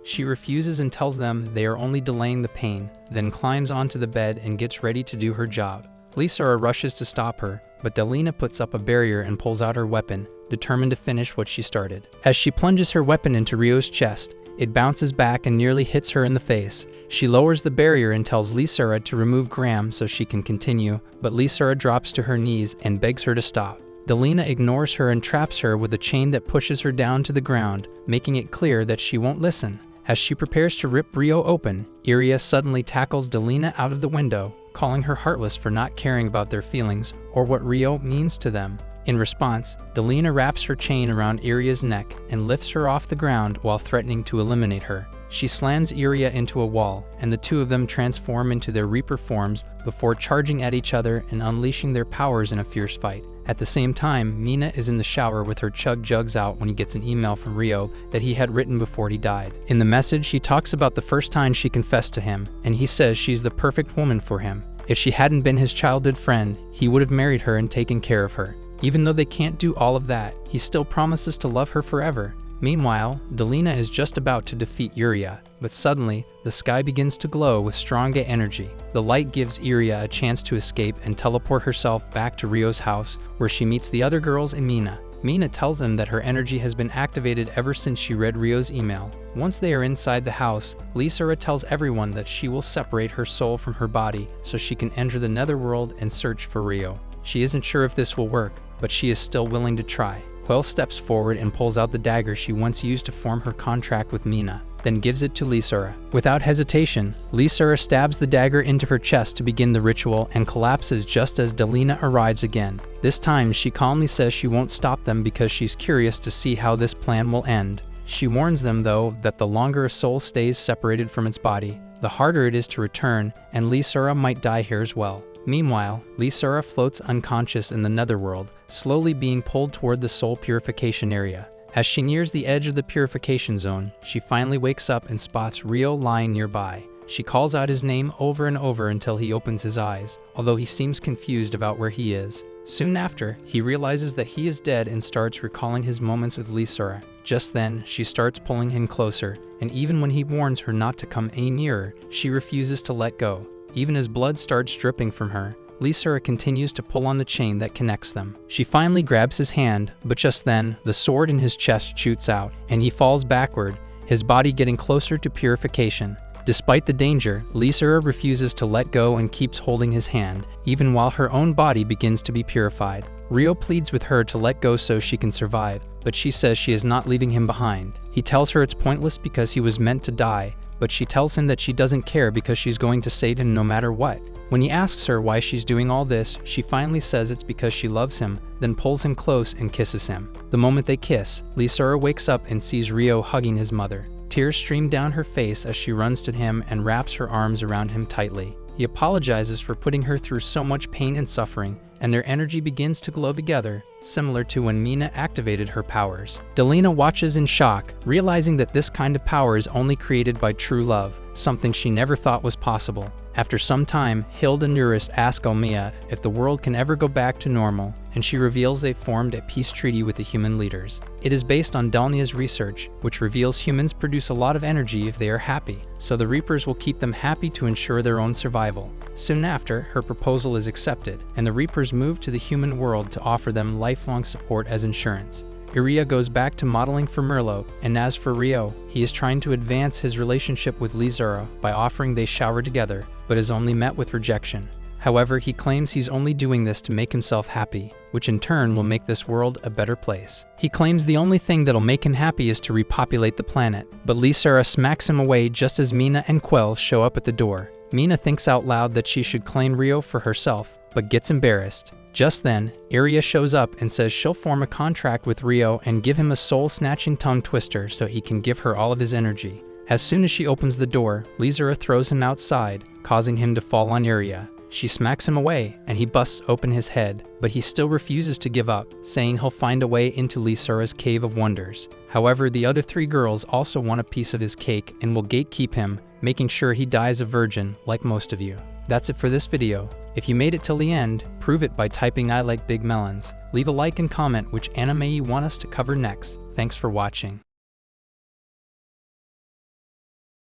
She refuses and tells them they are only delaying the pain, then climbs onto the bed and gets ready to do her job. Lisa rushes to stop her, but Delina puts up a barrier and pulls out her weapon, determined to finish what she started. As she plunges her weapon into Rio's chest, it bounces back and nearly hits her in the face. She lowers the barrier and tells Lisa to remove Graham so she can continue, but Lisa drops to her knees and begs her to stop. Delina ignores her and traps her with a chain that pushes her down to the ground, making it clear that she won't listen. As she prepares to rip Rio open, Yuria suddenly tackles Delina out of the window, calling her heartless for not caring about their feelings or what Rio means to them. In response, Delina wraps her chain around Yuria's neck and lifts her off the ground while threatening to eliminate her. She slams Yuria into a wall, and the two of them transform into their Reaper forms before charging at each other and unleashing their powers in a fierce fight. At the same time, Mina is in the shower with her chug jugs out when he gets an email from Rio that he had written before he died. In the message, he talks about the first time she confessed to him, and he says she's the perfect woman for him. If she hadn't been his childhood friend, he would have married her and taken care of her. Even though they can't do all of that, he still promises to love her forever. Meanwhile, Delina is just about to defeat Yuria, but suddenly, the sky begins to glow with stronger energy. The light gives Yuria a chance to escape and teleport herself back to Rio's house, where she meets the other girls and Mina. Mina tells them that her energy has been activated ever since she read Rio's email. Once they are inside the house, Lisa tells everyone that she will separate her soul from her body so she can enter the netherworld and search for Rio. She isn't sure if this will work, but she is still willing to try. Quell steps forward and pulls out the dagger she once used to form her contract with Mina, then gives it to Lisa. Without hesitation, Lisa stabs the dagger into her chest to begin the ritual and collapses just as Delina arrives again. This time, she calmly says she won't stop them because she's curious to see how this plan will end. She warns them, though, that the longer a soul stays separated from its body, the harder it is to return, and Lisa might die here as well. Meanwhile, Lisa floats unconscious in the netherworld, slowly being pulled toward the soul purification area. As she nears the edge of the purification zone, she finally wakes up and spots Rio lying nearby. She calls out his name over and over until he opens his eyes, although he seems confused about where he is. Soon after, he realizes that he is dead and starts recalling his moments with Lisa. Just then, she starts pulling him closer, and even when he warns her not to come any nearer, she refuses to let go. Even as blood starts dripping from her, Lisa continues to pull on the chain that connects them. She finally grabs his hand, but just then, the sword in his chest shoots out, and he falls backward, his body getting closer to purification. Despite the danger, Lisa refuses to let go and keeps holding his hand, even while her own body begins to be purified. Rio pleads with her to let go so she can survive, but she says she is not leaving him behind. He tells her it's pointless because he was meant to die, but she tells him that she doesn't care because she's going to save him no matter what. When he asks her why she's doing all this, she finally says it's because she loves him, then pulls him close and kisses him. The moment they kiss, Lisa wakes up and sees Rio hugging his mother. Tears stream down her face as she runs to him and wraps her arms around him tightly. He apologizes for putting her through so much pain and suffering, and their energy begins to glow together, similar to when Mina activated her powers. Delina watches in shock, realizing that this kind of power is only created by true love, something she never thought was possible. After some time, Hild and Eurus ask Almia if the world can ever go back to normal, and she reveals they've formed a peace treaty with the human leaders. It is based on Dalnia's research, which reveals humans produce a lot of energy if they are happy, so the Reapers will keep them happy to ensure their own survival. Soon after, her proposal is accepted, and the Reapers move to the human world to offer them lifelong support as insurance. Yuria goes back to modeling for Merlot, and as for Rio, he is trying to advance his relationship with Lizura by offering they shower together, but is only met with rejection. However, he claims he's only doing this to make himself happy, which in turn will make this world a better place. He claims the only thing that'll make him happy is to repopulate the planet, but Lizura smacks him away just as Mina and Quell show up at the door. Mina thinks out loud that she should claim Rio for herself, but gets embarrassed. Just then, Yuria shows up and says she'll form a contract with Rio and give him a soul-snatching tongue twister so he can give her all of his energy. As soon as she opens the door, Lizura throws him outside, causing him to fall on Yuria. She smacks him away, and he busts open his head, but he still refuses to give up, saying he'll find a way into Lizura's Cave of Wonders. However, the other three girls also want a piece of his cake and will gatekeep him, making sure he dies a virgin, like most of you. That's it for this video. If you made it till the end, prove it by typing "I like big melons." Leave a like and comment which anime you want us to cover next. Thanks for watching.